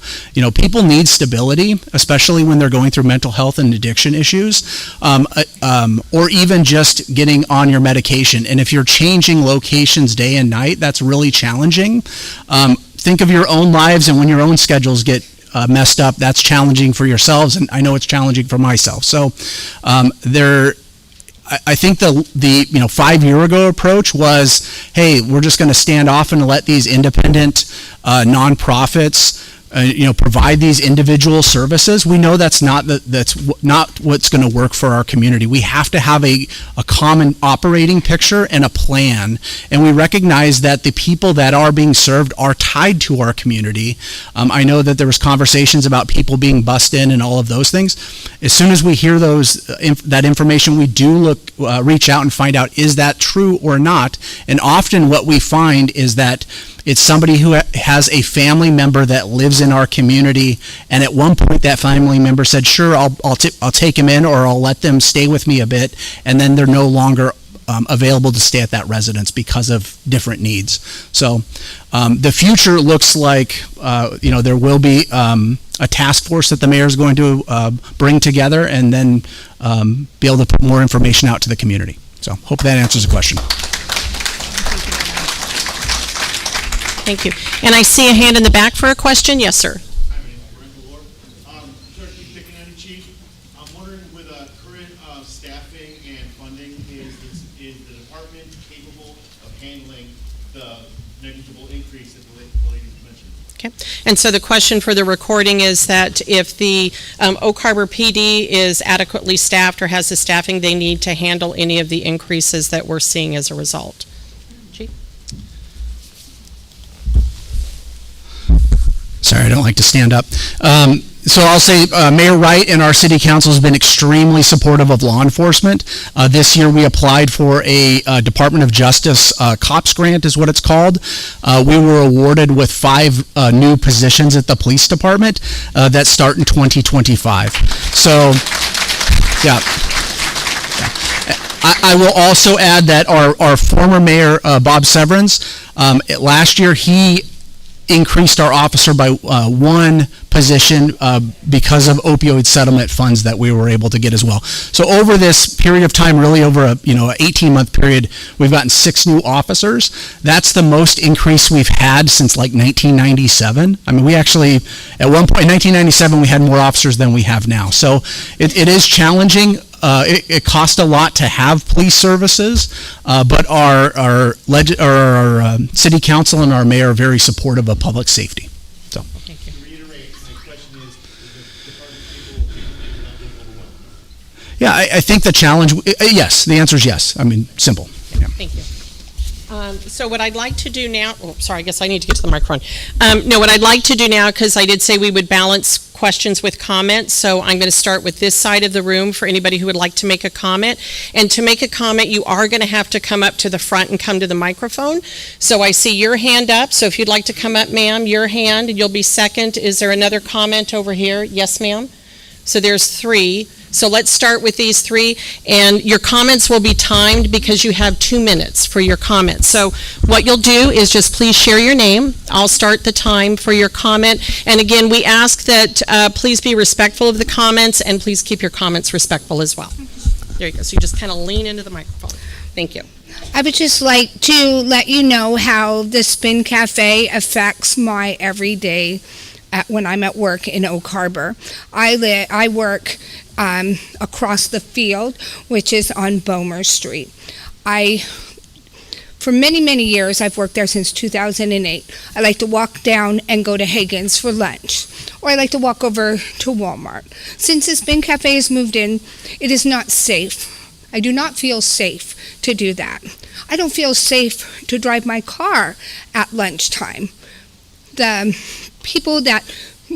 People need stability, especially when they're going through mental health and addiction issues, or even just getting on your medication. And if you're changing locations day and night, that's really challenging. Think of your own lives, and when your own schedules get messed up, that's challenging for yourselves, and I know it's challenging for myself. So I think the 5-year ago approach was, hey, we're just going to stand off and let these independent nonprofits provide these individual services. We know that's not what's going to work for our community. We have to have a common operating picture and a plan, and we recognize that the people that are being served are tied to our community. I know that there was conversations about people being bussed in and all of those things. As soon as we hear that information, we do reach out and find out, is that true or not? And often what we find is that it's somebody who has a family member that lives in our community, and at one point that family member said, sure, I'll take him in, or I'll let them stay with me a bit, and then they're no longer available to stay at that residence because of different needs. So the future looks like there will be a task force that the mayor is going to bring together, and then be able to put more information out to the community. So hope that answers the question. Thank you. And I see a hand in the back for a question. Yes, sir. Hi, my name is Brent Lord. Sorry to keep picking on you, Chief. I'm wondering, with current staffing and funding, is the department capable of handling the negligible increase that the lady mentioned? Okay. And so the question for the recording is that if the Oak Harbor PD is adequately staffed or has the staffing they need to handle any of the increases that we're seeing as a result. Chief? Sorry, I don't like to stand up. So I'll say Mayor Wright and our city council has been extremely supportive of law enforcement. This year we applied for a Department of Justice COPS grant is what it's called. We were awarded with 5 new positions at the police department that start in 2025. So, yeah. I will also add that our former mayor, Bob Severance, last year he increased our officer by 1 position because of opioid settlement funds that we were able to get as well. So over this period of time, really over a 18-month period, we've gotten 6 new officers. That's the most increase we've had since like 1997. I mean, we actually, at one point in 1997, we had more officers than we have now. So it is challenging. It costs a lot to have police services, but our city council and our mayor are very supportive of public safety. So. To reiterate, my question is the department people not being overwhelmed? Yeah, I think the challenge, yes, the answer is yes. I mean, simple. Yeah. Thank you. So what I'd like to do now, sorry, I guess I need to get to the microphone. No, what I'd like to do now, because I did say we would balance questions with comments, so I'm going to start with this side of the room for anybody who would like to make a comment. And to make a comment, you are going to have to come up to the front and come to the microphone. So I see your hand up, so if you'd like to come up, ma'am, your hand, you'll be second. Is there another comment over here? Yes, ma'am? So there's 3. So let's start with these 3, and your comments will be timed because you have 2 minutes for your comments. So what you'll do is just please share your name. I'll start the time for your comment. And again, we ask that please be respectful of the comments, and please keep your comments respectful as well. There you go. So you just kind of lean into the microphone. Thank you. I would just like to let you know how the Spin Cafe affects my everyday when I'm at work in Oak Harbor. I work across the field, which is on Bomer Street. For many, many years, I've worked there since 2008. I like to walk down and go to Hagen's for lunch, or I like to walk over to Walmart. Since the Spin Cafe has moved in, it is not safe. I do not feel safe to do that. I don't feel safe to drive my car at lunchtime. The people that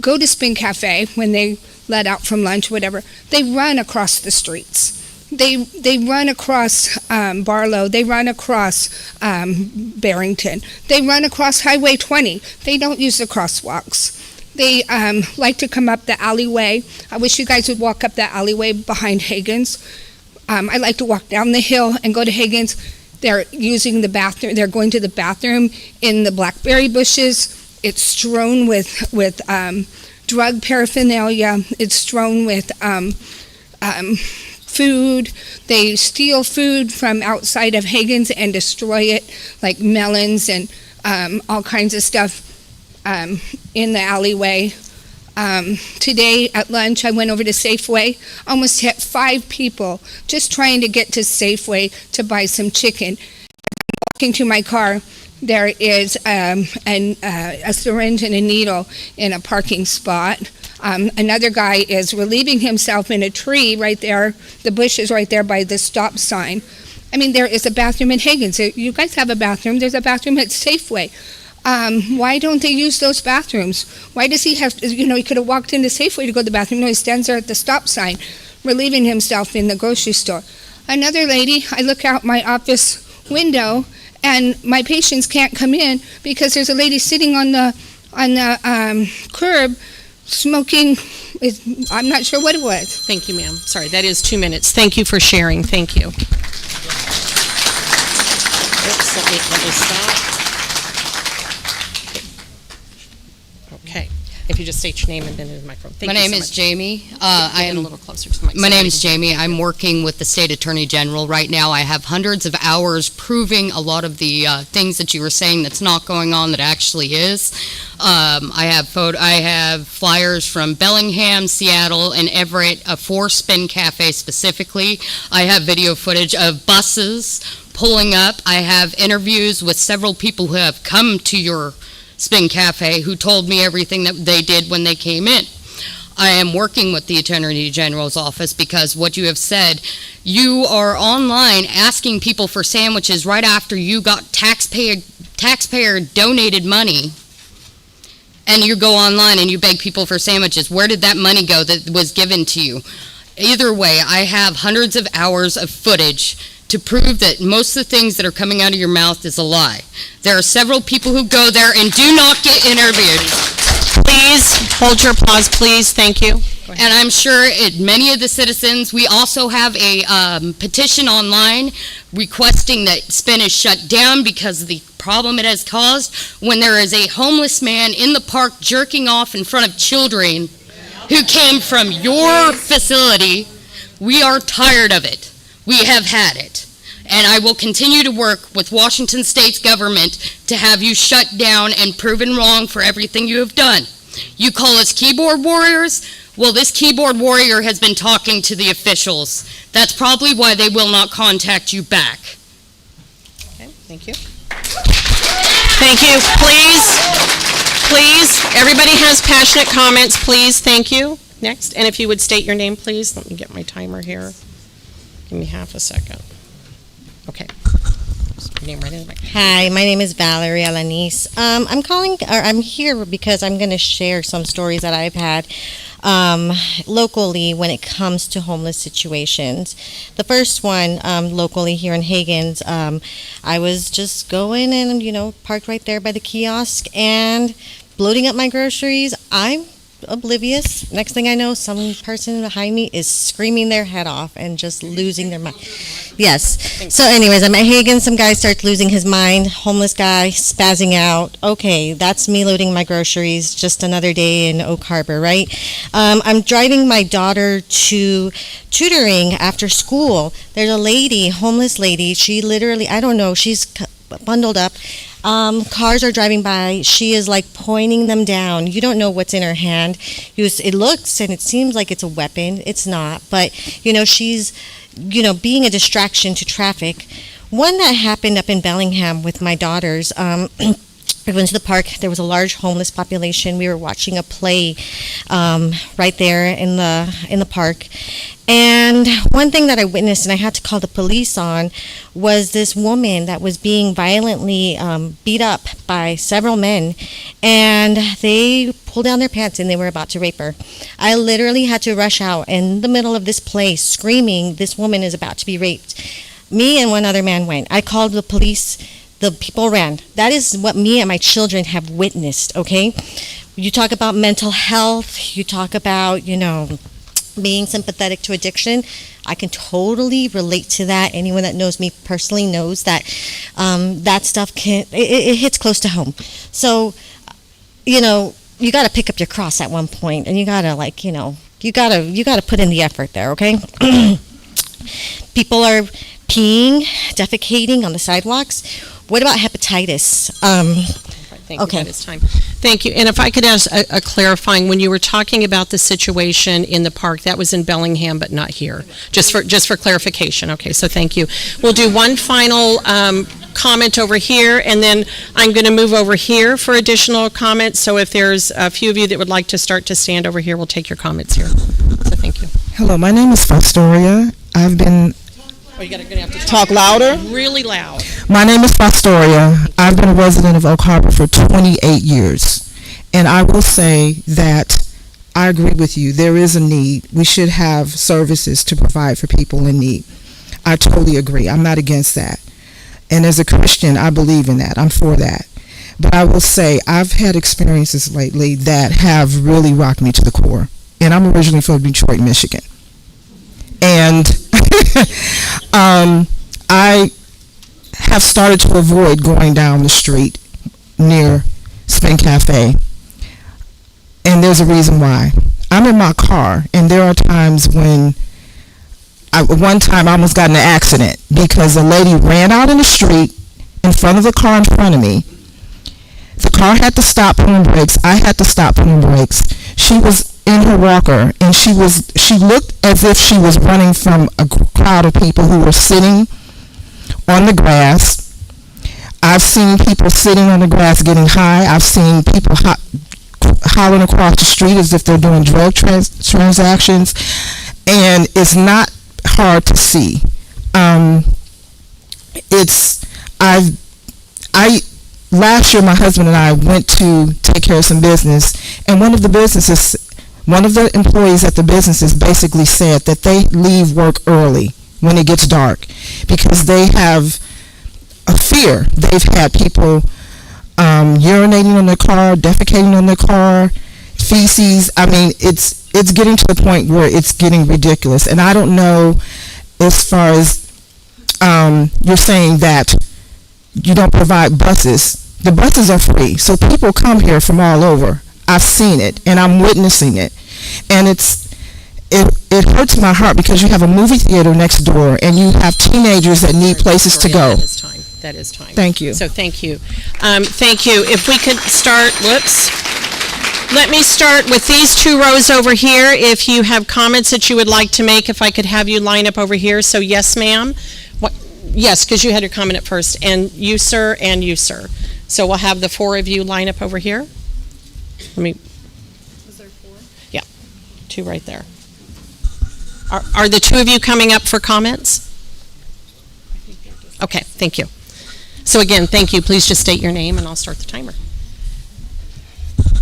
go to Spin Cafe when they let out from lunch, whatever, they run across the streets. They run across Barlow. They run across Barrington. They run across Highway 20. They don't use the crosswalks. They like to come up the alleyway. I wish you guys would walk up that alleyway behind Hagen's. I like to walk down the hill and go to Hagen's. They're using the bathroom. They're going to the bathroom in the blackberry bushes. It's strewn with drug paraphernalia. It's strewn with food. They steal food from outside of Hagen's and destroy it, like melons and all kinds of stuff in the alleyway. Today at lunch, I went over to Safeway. Almost hit 5 people just trying to get to Safeway to buy some chicken. Walking to my car, there is a syringe and a needle in a parking spot. Another guy is relieving himself in a tree right there. The bush is right there by the stop sign. I mean, there is a bathroom in Hagen's. You guys have a bathroom. There's a bathroom at Safeway. Why don't they use those bathrooms? Why does he have, he could have walked into Safeway to go to the bathroom. No, he stands there at the stop sign, relieving himself in the grocery store. Another lady, I look out my office window, and my patients can't come in because there's a lady sitting on the curb smoking. I'm not sure what it was. Thank you, ma'am. Sorry, that is 2 minutes. Thank you for sharing. Thank you. Oops, let me stop. Okay. If you just state your name and then in the microphone. Thank My you name so is much. Jamie. I am a little closer to the mic. My name is Jamie. I'm working with the State Attorney General right now. I have hundreds of hours proving a lot of the things that you were saying that's not going on that actually is. I have flyers from Bellingham, Seattle, and Everett for Spin Cafe specifically. I have video footage of buses pulling up. I have interviews with several people who have come to your Spin Cafe who told me everything that they did when they came in. I am working with the Attorney General's office because what you have said, you are online asking people for sandwiches right after you got taxpayer donated money and you go online and you beg people for sandwiches. Where did that money go that was given to you? Either way, I have hundreds of hours of footage to prove that most of the things that are coming out of your mouth is a lie. There are several people who go there and do not get interviewed. Please, hold your applause, please. Thank you. And I'm sure many of the citizens, we also have a petition online requesting that Spin is shut down because of the problem it has caused when there is a homeless man in the park jerking off in front of children who came from your facility. We are tired of it. We have had it. And I will continue to work with Washington State's government to have you shut down and proven wrong for everything you have done. You call us keyboard warriors? Well, this keyboard warrior has been talking to the officials. That's probably why they will not contact you back. Okay, thank you. Thank you. Please, everybody has passionate comments, please. Thank you. Next, and if you would state your name, please. Let me get my timer here. Give me half a second. Okay. Just your name right in the back. Hi, my name is Valerie Alanis. I'm here because I'm going to share some stories that I've had locally when it comes to homeless situations. The first one, locally here in Higgins, I was just going and, parked right there by the kiosk and loading up my groceries. I'm oblivious. Next thing I know, some person behind me is screaming their head off and just losing their mind. Yes. So anyways, I'm at Higgins. Some guy starts losing his mind. Homeless guy spazzing out. Okay, that's me loading my groceries. Just another day in Oak Harbor, right? I'm driving my daughter to tutoring after school. There's a lady, homeless lady. She literally, I don't know, she's bundled up. Cars are driving by. She is like pointing them down. You don't know what's in her hand. It looks and it seems like it's a weapon. It's not. But, she's, being a distraction to traffic. One that happened up in Bellingham with my daughters. We went to the park. There was a large homeless population. We were watching a play right there in the park. And one thing that I witnessed, and I had to call the police on, was this woman that was being violently beat up by several men, and they pulled down their pants and they were about to rape her. I literally had to rush out in the middle of this play screaming, "This woman is about to be raped." Me and one other man went. I called the police. The people ran. That is what me and my children have witnessed, okay? You talk about mental health, you talk about, being sympathetic to addiction. I can totally relate to that. Anyone that knows me personally knows that that stuff it hits close to home. So, you got to pick up your cross at one point, and you got to you got to put in the effort there, okay? People are peeing, defecating on the sidewalks. What about hepatitis? Thank you. That is time. Thank you. And if I could ask a clarifying, when you were talking about the situation in the park, that was in Bellingham, but not here. Just for clarification. Okay. So thank you. We'll do one final comment over here, and then I'm going to move over here for additional comments. So if there's a few of you that would like to start to stand over here, we'll take your comments here. So thank you. Hello, my name is Fostoria. I've been Oh, you're gonna have to talk louder. Really loud. My name is Fostoria. I've been a resident of Oak Harbor for 28 years. And I will say that I agree with you. There is a need. We should have services to provide for people in need. I totally agree. I'm not against that. And as a Christian, I believe in that. I'm for that. But I will say I've had experiences lately that have really rocked me to the core. And I'm originally from Detroit, Michigan. And I have started to avoid going down the street near Spin Cafe. And there's a reason why. I'm in my car, and there are times when one time I almost got in an accident because a lady ran out in the street in front of the car in front of me. The car had to stop putting brakes. I had to stop putting brakes. She was in her walker, and she looked as if she was running from a crowd of people who were sitting on the grass. I've seen people sitting on the grass getting high. I've seen people hollering across the street as if they're doing drug transactions, and it's not hard to last year my husband and I went to take care of some business, and one of the employees at the businesses basically said that they leave work early when it gets dark because they have a fear. They've had people urinating on their car, defecating on their car, feces. I mean, it's getting to the point where it's getting ridiculous. And I don't know, as far as you're saying that you don't provide buses. The buses are free, so people come here from all over. I've seen it, and I'm witnessing it, and it hurts my heart because you have a movie theater next door, and you have teenagers that need places to go. That is time. Thank you. So thank you. Thank you. If we could start, let me start with these two rows over here. If you have comments that you would like to make, if I could have you line up over here. So yes, ma'am. Yes, because you had your comment at first. And you, sir, and you, sir. So we'll have the four of you line up over here. Was there four? Yeah, two right there. Are the two of you coming up for comments? Okay, thank you. So again, thank you. Please just state your name and I'll start the timer.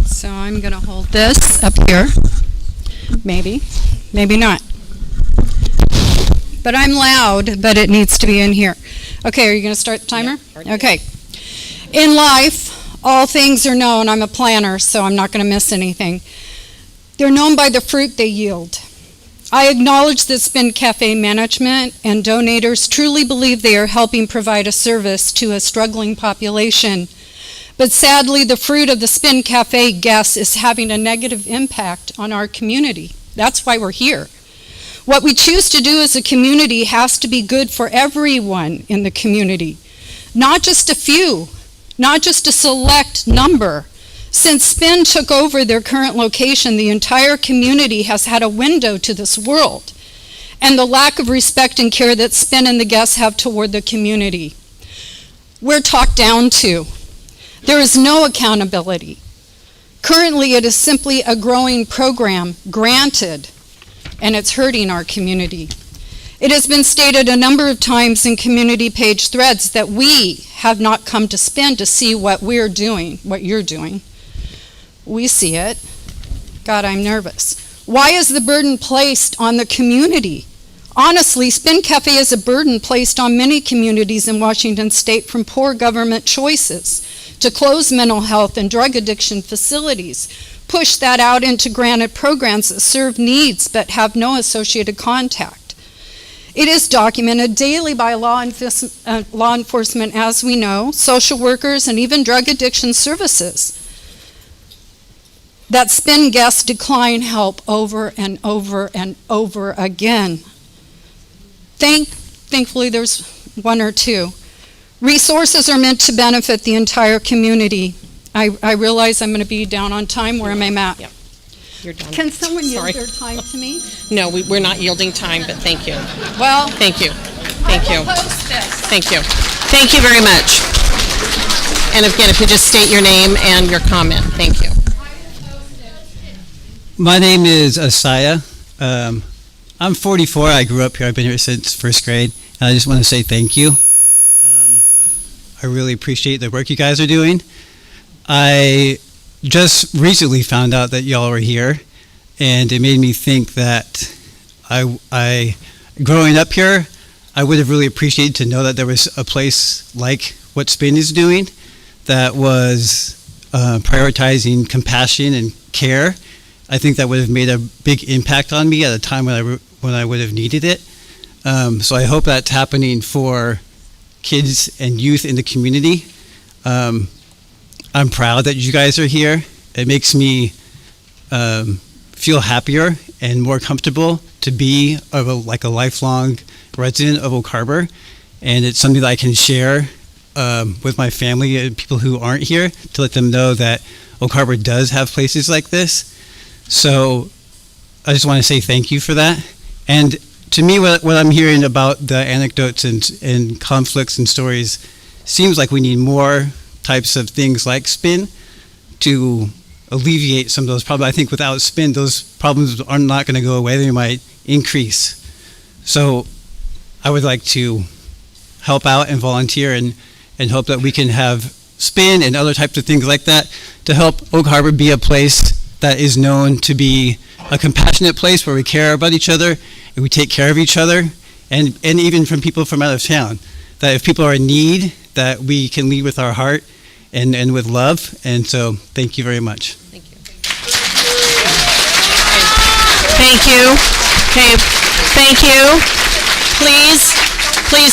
So I'm going to hold this up here. Maybe, maybe not. But I'm loud, but it needs to be in here. Okay, are you going to start the timer? Yeah, okay. In life, all things are known. I'm a planner, so I'm not going to miss anything. They're known by the fruit they yield. I acknowledge that Spin Cafe management and donators truly believe they are helping provide a service to a struggling population. But sadly, the fruit of the Spin Cafe guests is having a negative impact on our community. That's why we're here. What we choose to do as a community has to be good for everyone in the community, not just a few, not just a select number. Since Spin took over their current location, the entire community has had a window to this world and the lack of respect and care that Spin and the guests have toward the community. We're talked down to. There is no accountability. Currently, it is simply a growing program, granted, and it's hurting our community. It has been stated a number of times in community page threads that we have not come to Spin to see what we're doing, what you're doing. We see it. God, I'm nervous. Why is the burden placed on the community? Honestly, Spin Cafe is a burden placed on many communities in Washington State from poor government choices to close mental health and drug addiction facilities, push that out into granted programs that serve needs but have no associated contact. It is documented daily by law enforcement, as we know, social workers, and even drug addiction services, that Spin guests decline help over and over and over again. Thankfully, there's one or two. Resources are meant to benefit the entire community. I realize I'm going to be down on time. Where am I at? Yeah. You're done. Can someone yield their time to me? No, we're not yielding time, but thank you. Well, thank you. Thank you. I will post this. Thank you. Thank you very much. And again, if you just state your name and your comment. Thank you. My name is Asaya. I'm 44. I grew up here. I've been here since first grade. And I just want to say thank you. I really appreciate the work you guys are doing. I just recently found out that y'all were here, and it made me think that I growing up here, I would have really appreciated to know that there was a place like what Spin is doing that was prioritizing compassion and care. I think that would have made a big impact on me at a time when I would have needed it. So I hope that's happening for kids and youth in the community. I'm proud that you guys are here. It makes me feel happier and more comfortable to be a lifelong resident of Oak Harbor, and it's something that I can share with my family and people who aren't here to let them know that Oak Harbor does have places like this. So I just want to say thank you for that. And to me, what I'm hearing about the anecdotes and conflicts and stories seems like we need more types of things like Spin to alleviate some of those problems. I think without Spin, those problems are not going to go away. They might increase. So I would like to help out and volunteer and hope that we can have spin and other types of things like that to help Oak Harbor be a place that is known to be a compassionate place where we care about each other and we take care of each other, and even from people from out of town, that if people are in need, that we can lead with our heart and with love. And so thank you very much. Thank you. Okay, thank you. Please,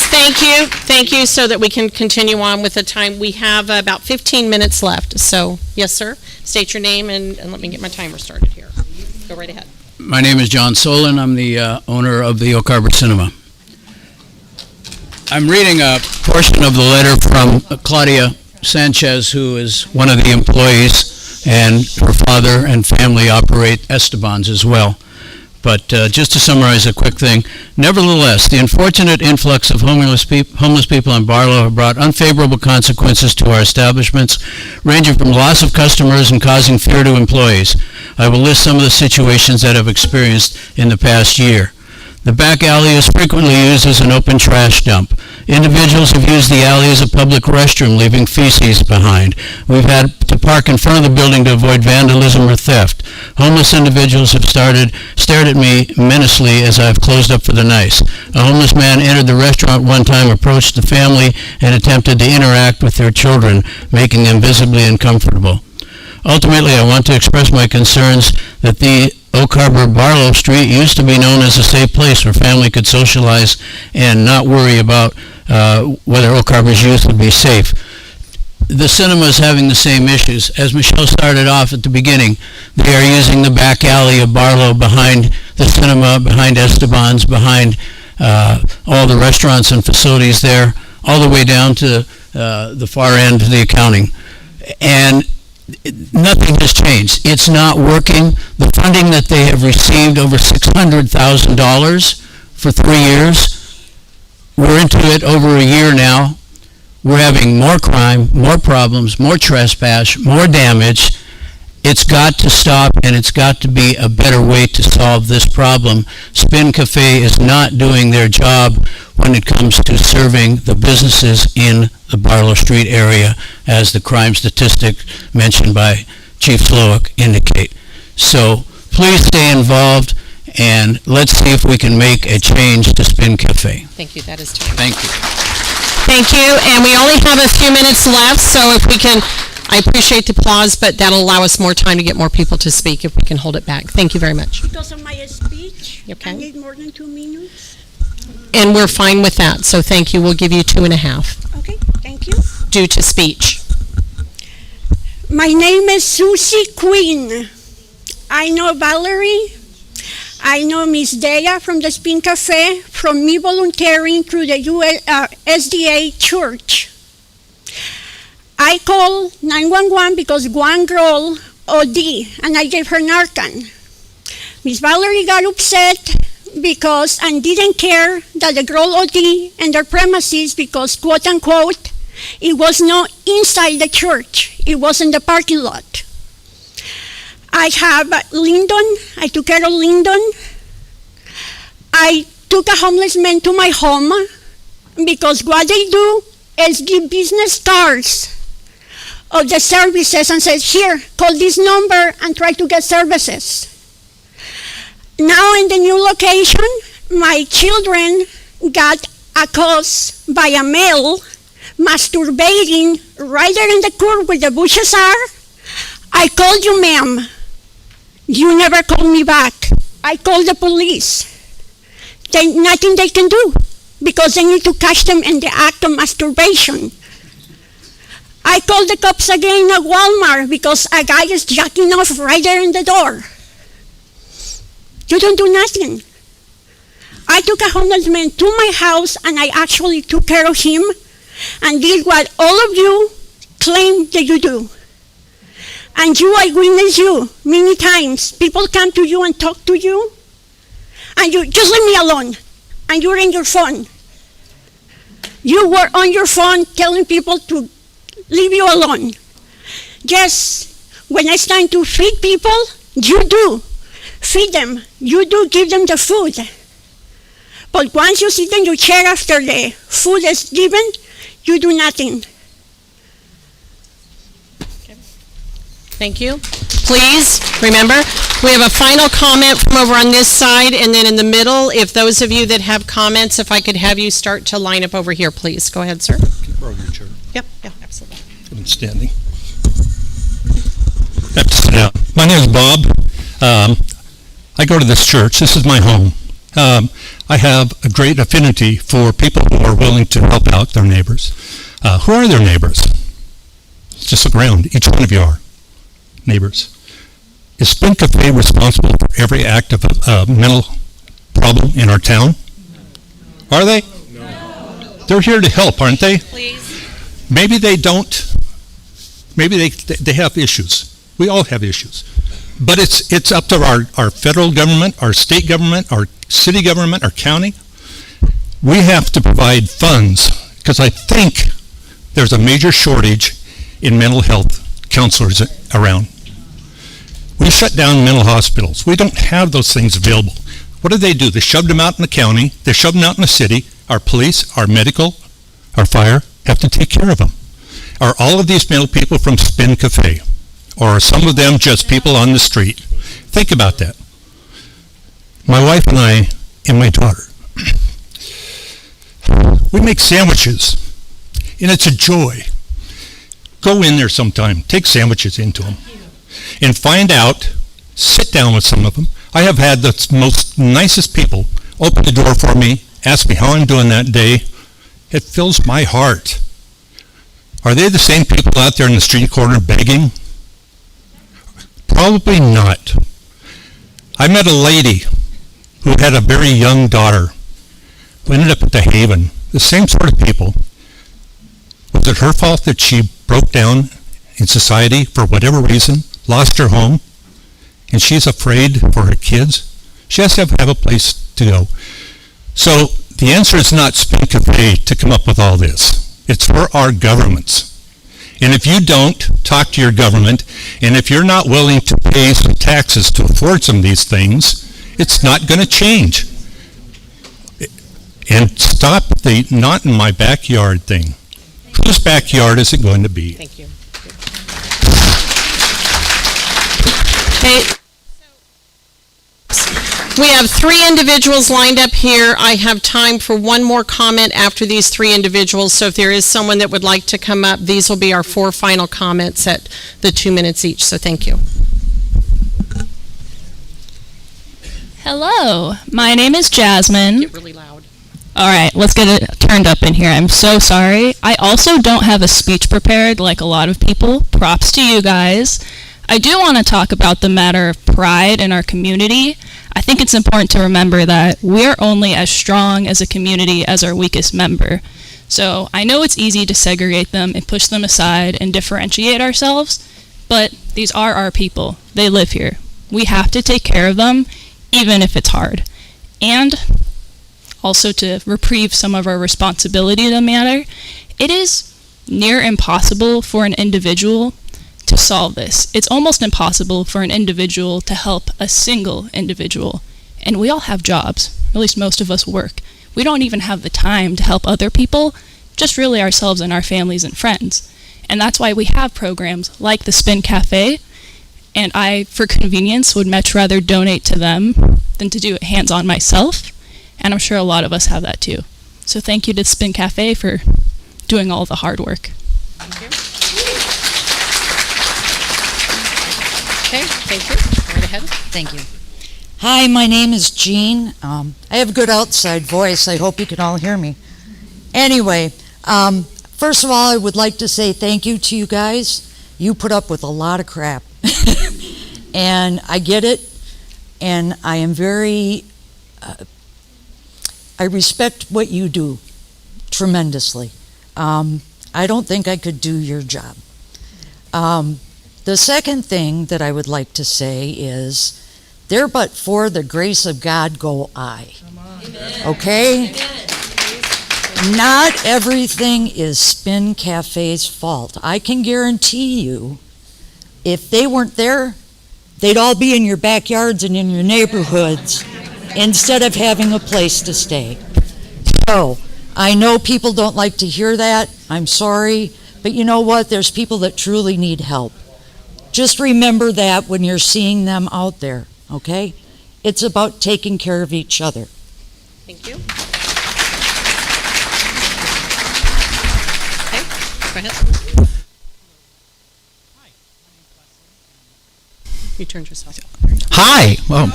thank you. Thank you, so that we can continue on with the time. We have about 15 minutes left. So, yes, sir. State your name and let me get my timer started here. Go right ahead. My name is John Solon. I'm the owner of the Oak Harbor Cinema. I'm reading a portion of the letter from Claudia Sanchez, who is one of the employees, and her father and family operate Esteban's as well. But just to summarize a quick thing, nevertheless, the unfortunate influx of homeless people in Barlow have brought unfavorable consequences to our establishments, ranging from loss of customers and causing fear to employees. I will list some of the situations that I've experienced in the past year. The back alley is frequently used as an open trash dump. Individuals have used the alley as a public restroom, leaving feces behind. We've had to park in front of the building to avoid vandalism or theft. Homeless individuals have stared at me menacingly as I've closed up for the night. A homeless man entered the restaurant one time, approached the family, and attempted to interact with their children, making them visibly uncomfortable. Ultimately, I want to express my concerns that the Oak Harbor Barlow Street used to be known as a safe place where family could socialize and not worry about whether Oak Harbor's youth would be safe. The cinema is having the same issues. As Michelle started off at the beginning, they are using the back alley of Barlow behind the cinema, behind Esteban's, behind all the restaurants and facilities there, all the way down to the far end of the accounting. And nothing has changed. It's not working. The funding that they have received, over $600,000 for 3 years, we're into it over a year now. We're having more crime, more problems, more trespass, more damage. It's got to stop, and it's got to be a better way to solve this problem. Spin Cafe is not doing their job when it comes to serving the businesses in the Barlow Street area, as the crime statistics mentioned by Chief Slowick indicate. So please stay involved, and let's see if we can make a change to Spin Cafe. Thank you. That is time. Thank you. Thank you. And we only have a few minutes left, so if we can, I appreciate the applause, but that'll allow us more time to get more people to speak if we can hold it back. Thank you very much. Because of my speech, Okay. I need more than 2 minutes. And we're fine with that, so thank you. We'll give you 2.5. Okay, thank you. Due to speech. My name is Susie Quinn. I know Valerie. I know Miss Dea from the Spin Cafe, from me volunteering through the SDA church. I called 911 because one girl OD, and I gave her Narcan. Miss Valerie got upset because and didn't care that the girl OD in their premises because, quote unquote, it was not inside the church. It was in the parking lot. I have Lyndon. I took care of Lyndon. I took a homeless man to my home because what they do is give business cards of the services and says, here, call this number and try to get services. Now in the new location, my children got accosted by a male masturbating right there in the curb where the bushes are. I called you, ma'am. You never called me back. I called the police. Nothing they can do because they need to catch them in the act of masturbation. I called the cops again at Walmart because a guy is jacking off right there in the door. You don't do nothing. I took a homeless man to my house and I actually took care of him and did what all of you claim that you do. And you, I witnessed you many times. People come to you and talk to you, and you just leave me alone, and you're in your phone. You were on your phone telling people to leave you alone. Yes, when it's time to feed people, you do feed them. You do give them the food. But once you sit in your chair after the food is given, you do nothing. Thank you. Please, remember, we have a final comment from over on this side, and then in the middle, if those of you that have comments, if I could have you start to line up over here, please. Go ahead, sir. Can you borrow your chair? Yep, absolutely. I've been standing. Have to sit down. My name is Bob. I go to this church. This is my home. I have a great affinity for people who are willing to help out their neighbors. Who are their neighbors? Just look around. Each one of you are neighbors. Is Spin Cafe responsible for every act of a mental problem in our town? Are they? No. They're here to help, aren't they? Please. Maybe they don't. Maybe they have issues. We all have issues. But it's up to our federal government, our state government, our city government, our county. We have to provide funds because I think there's a major shortage in mental health counselors around. We shut down mental hospitals. We don't have those things available. What do? They shoved them out in the county. They shoved them out in the city. Our police, our medical, our fire have to take care of them. Are all of these mental people from Spin Cafe? Or are some of them just people on the street? Think about that. My wife and I and my daughter, we make sandwiches, and it's a joy. Go in there sometime, take sandwiches into them, and find out, sit down with some of them. I have had the most nicest people open the door for me, ask me how I'm doing that day. It fills my heart. Are they the same people out there in the street corner begging? Probably not. I met a lady who had a very young daughter who ended up at the Haven. The same sort of people. Was it her fault that she broke down in society for whatever reason, lost her home, and she's afraid for her kids? She has to have a place to go. So the answer is not Spin Cafe to come up with all this. It's for our governments. And if you don't, talk to your government, and if you're not willing to pay some taxes to afford some of these things, it's not going to change. And stop the not in my backyard thing. Whose backyard is it going to be? Thank you. Okay. We have 3 individuals lined up here. I have time for one more comment after these 3 individuals, so if there is someone that would like to come up, these will be our 4 final comments at the 2 minutes each, so thank you. Hello, my name is Jasmine. Get really loud. All right, let's get it turned up in here. I'm so sorry. I also don't have a speech prepared like a lot of people. Props to you guys. I do want to talk about the matter of pride in our community. I think it's important to remember that we're only as strong as a community as our weakest member. So I know it's easy to segregate them and push them aside and differentiate ourselves, but these are our people. They live here. We have to take care of them, even if it's hard. And also to reprieve some of our responsibility in the matter, it is near impossible for an individual to solve this. It's almost impossible for an individual to help a single individual. And we all have jobs, at least most of us work. We don't even have the time to help other people, just really ourselves and our families and friends. And that's why we have programs like the Spin Cafe, and I, for convenience, would much rather donate to them than to do it hands-on myself, and I'm sure a lot of us have that too. So thank you to Spin Cafe for doing all the hard work. Thank you. Okay, thank you. Right ahead. Thank you. Hi, my name is Jean. I have a good outside voice. I hope you can all hear me. Anyway, first of all, I would like to say thank you to you guys. You put up with a lot of crap. And I get it. And I am very, I respect what you do tremendously. I don't think I could do your job. The second thing that I would like to say is, there but for the grace of God go I. Okay? Not everything is Spin Cafe's fault. I can guarantee you, if they weren't there, they'd all be in your backyards and in your neighborhoods instead of having a place to stay. So, I know people don't like to hear that. I'm sorry. But you know what? There's people that truly need help. Just remember that when you're seeing them out there, okay? It's about taking care of each other. Thank you. Okay, go ahead. You turned yourself. Hi. Oh.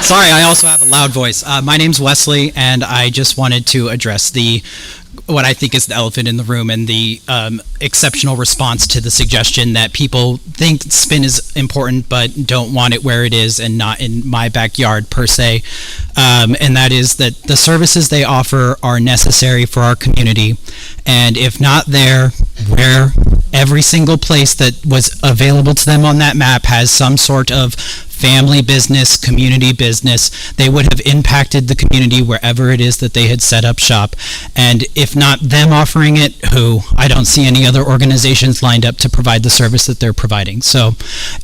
Sorry, I also have a loud voice. My name's Wesley, and I just wanted to address what I think is the elephant in the room and the exceptional response to the suggestion that people think spin is important but don't want it where it is and not in my backyard per se. And that is that the services they offer are necessary for our community. And if not there, where every single place that was available to them on that map has some sort of family business, community business, they would have impacted the community wherever it is that they had set up shop. And if not them offering it, who? I don't see any other organizations lined up to provide the service that they're providing. So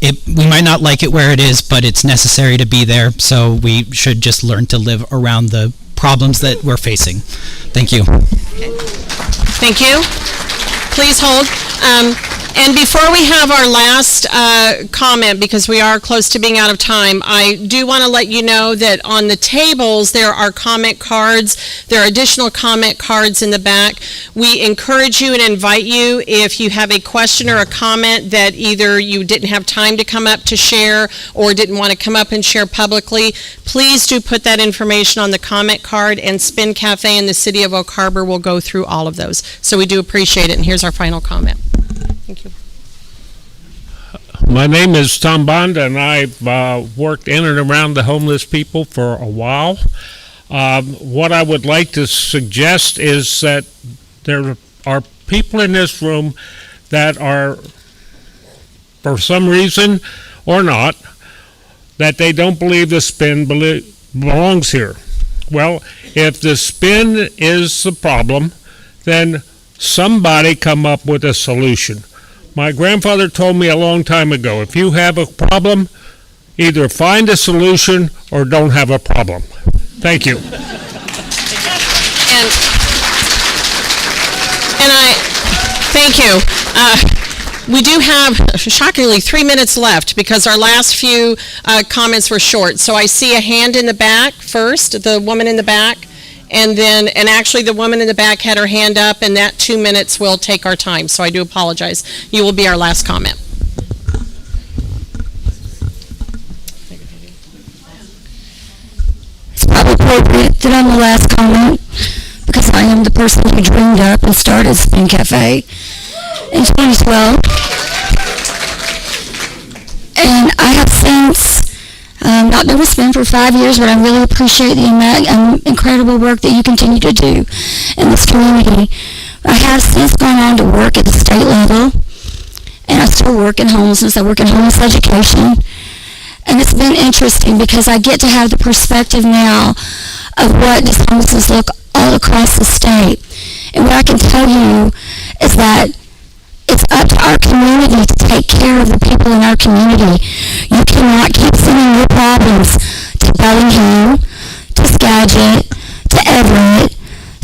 we might not like it where it is, but it's necessary to be there. So we should just learn to live around the problems that we're facing. Thank you. Thank you. Please hold. And before we have our last comment, because we are close to being out of time, I do want to let you know that on the tables there are comment cards. There are additional comment cards in the back. We encourage you and invite you, if you have a question or a comment that either you didn't have time to come up to share or didn't want to come up and share publicly, please do put that information on the comment card, and Spin Cafe in the city of Oak Harbor will go through all of those. So we do appreciate it, and here's our final comment. Thank you. My name is Tom Bond, and I've worked in and around the homeless people for a while. What I would like to suggest is that there are people in this room that are, for some reason or not, that they don't believe the spin belongs here. Well, if the spin is the problem, then somebody come up with a solution. My grandfather told me a long time ago, if you have a problem, either find a solution or don't have a problem. Thank you. And I thank you. We do have, shockingly, 3 minutes left because our last few comments were short. So I see a hand in the back first, the woman in the back. And actually the woman in the back had her hand up, and that 2 minutes will take our time, so I do apologize. You will be our last comment. It's probably appropriate that I'm the last comment because I am the person who dreamed up and started Spin Cafe in 2012. And I have since not been with Spin for 5 years, but I really appreciate the incredible work that you continue to do in this community. I have since gone on to work at the state level, and I still work in homelessness. I work in homeless education, and it's been interesting because I get to have the perspective now of what does homelessness look all across the state. And what I can tell you is that it's up to our community to take care of the people in our community. You cannot keep sending your problems to Bellingham, to Skagit, to Everett,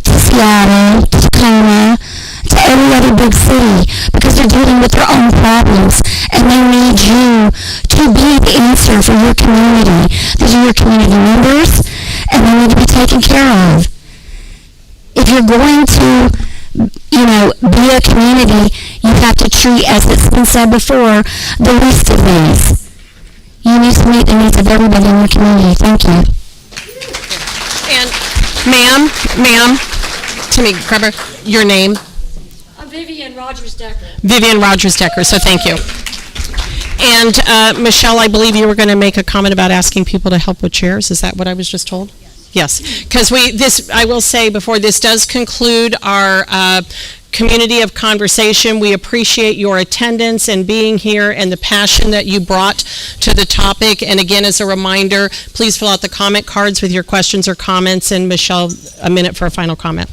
to Seattle, to Tacoma, to every other big city because they're dealing with their own problems and they need you to be the answer for your community. These are your community members and they need to be taken care of. If you're going to be a community, you have to treat, as it's been said before, the least of these. You need to meet the needs of everybody in your community. Thank you. And ma'am, Timmy, grab your name. I'm Vivian Rogers-Decker. Vivian Rogers-Decker, so thank you. And Michelle, I believe you were going to make a comment about asking people to help with chairs. Is that what I was just told? Yes, because I will say before, this does conclude our community of conversation. We appreciate your attendance and being here and the passion that you brought to the topic. And again, as a reminder, please fill out the comment cards with your questions or comments. And Michelle, a minute for a final comment.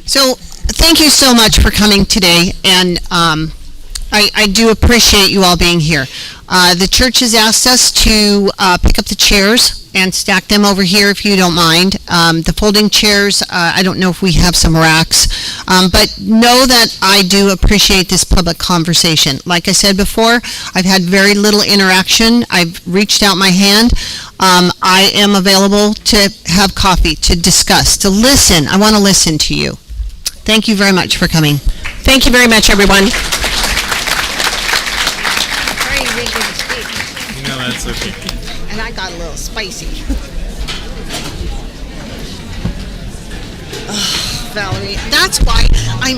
So thank you so much for coming today, and I do appreciate you all being here. The church has asked us to pick up the chairs and stack them over here if you don't mind. The folding chairs, I don't know if we have some racks, but know that I do appreciate this public conversation. Like I said before, I've had very little interaction. I've reached out my hand. I am available to have coffee, to discuss, to listen. I want to listen to you. Thank you very much for coming. Thank you very much, everyone. No, that's okay. And I got a little spicy. Valerie, that's why I'm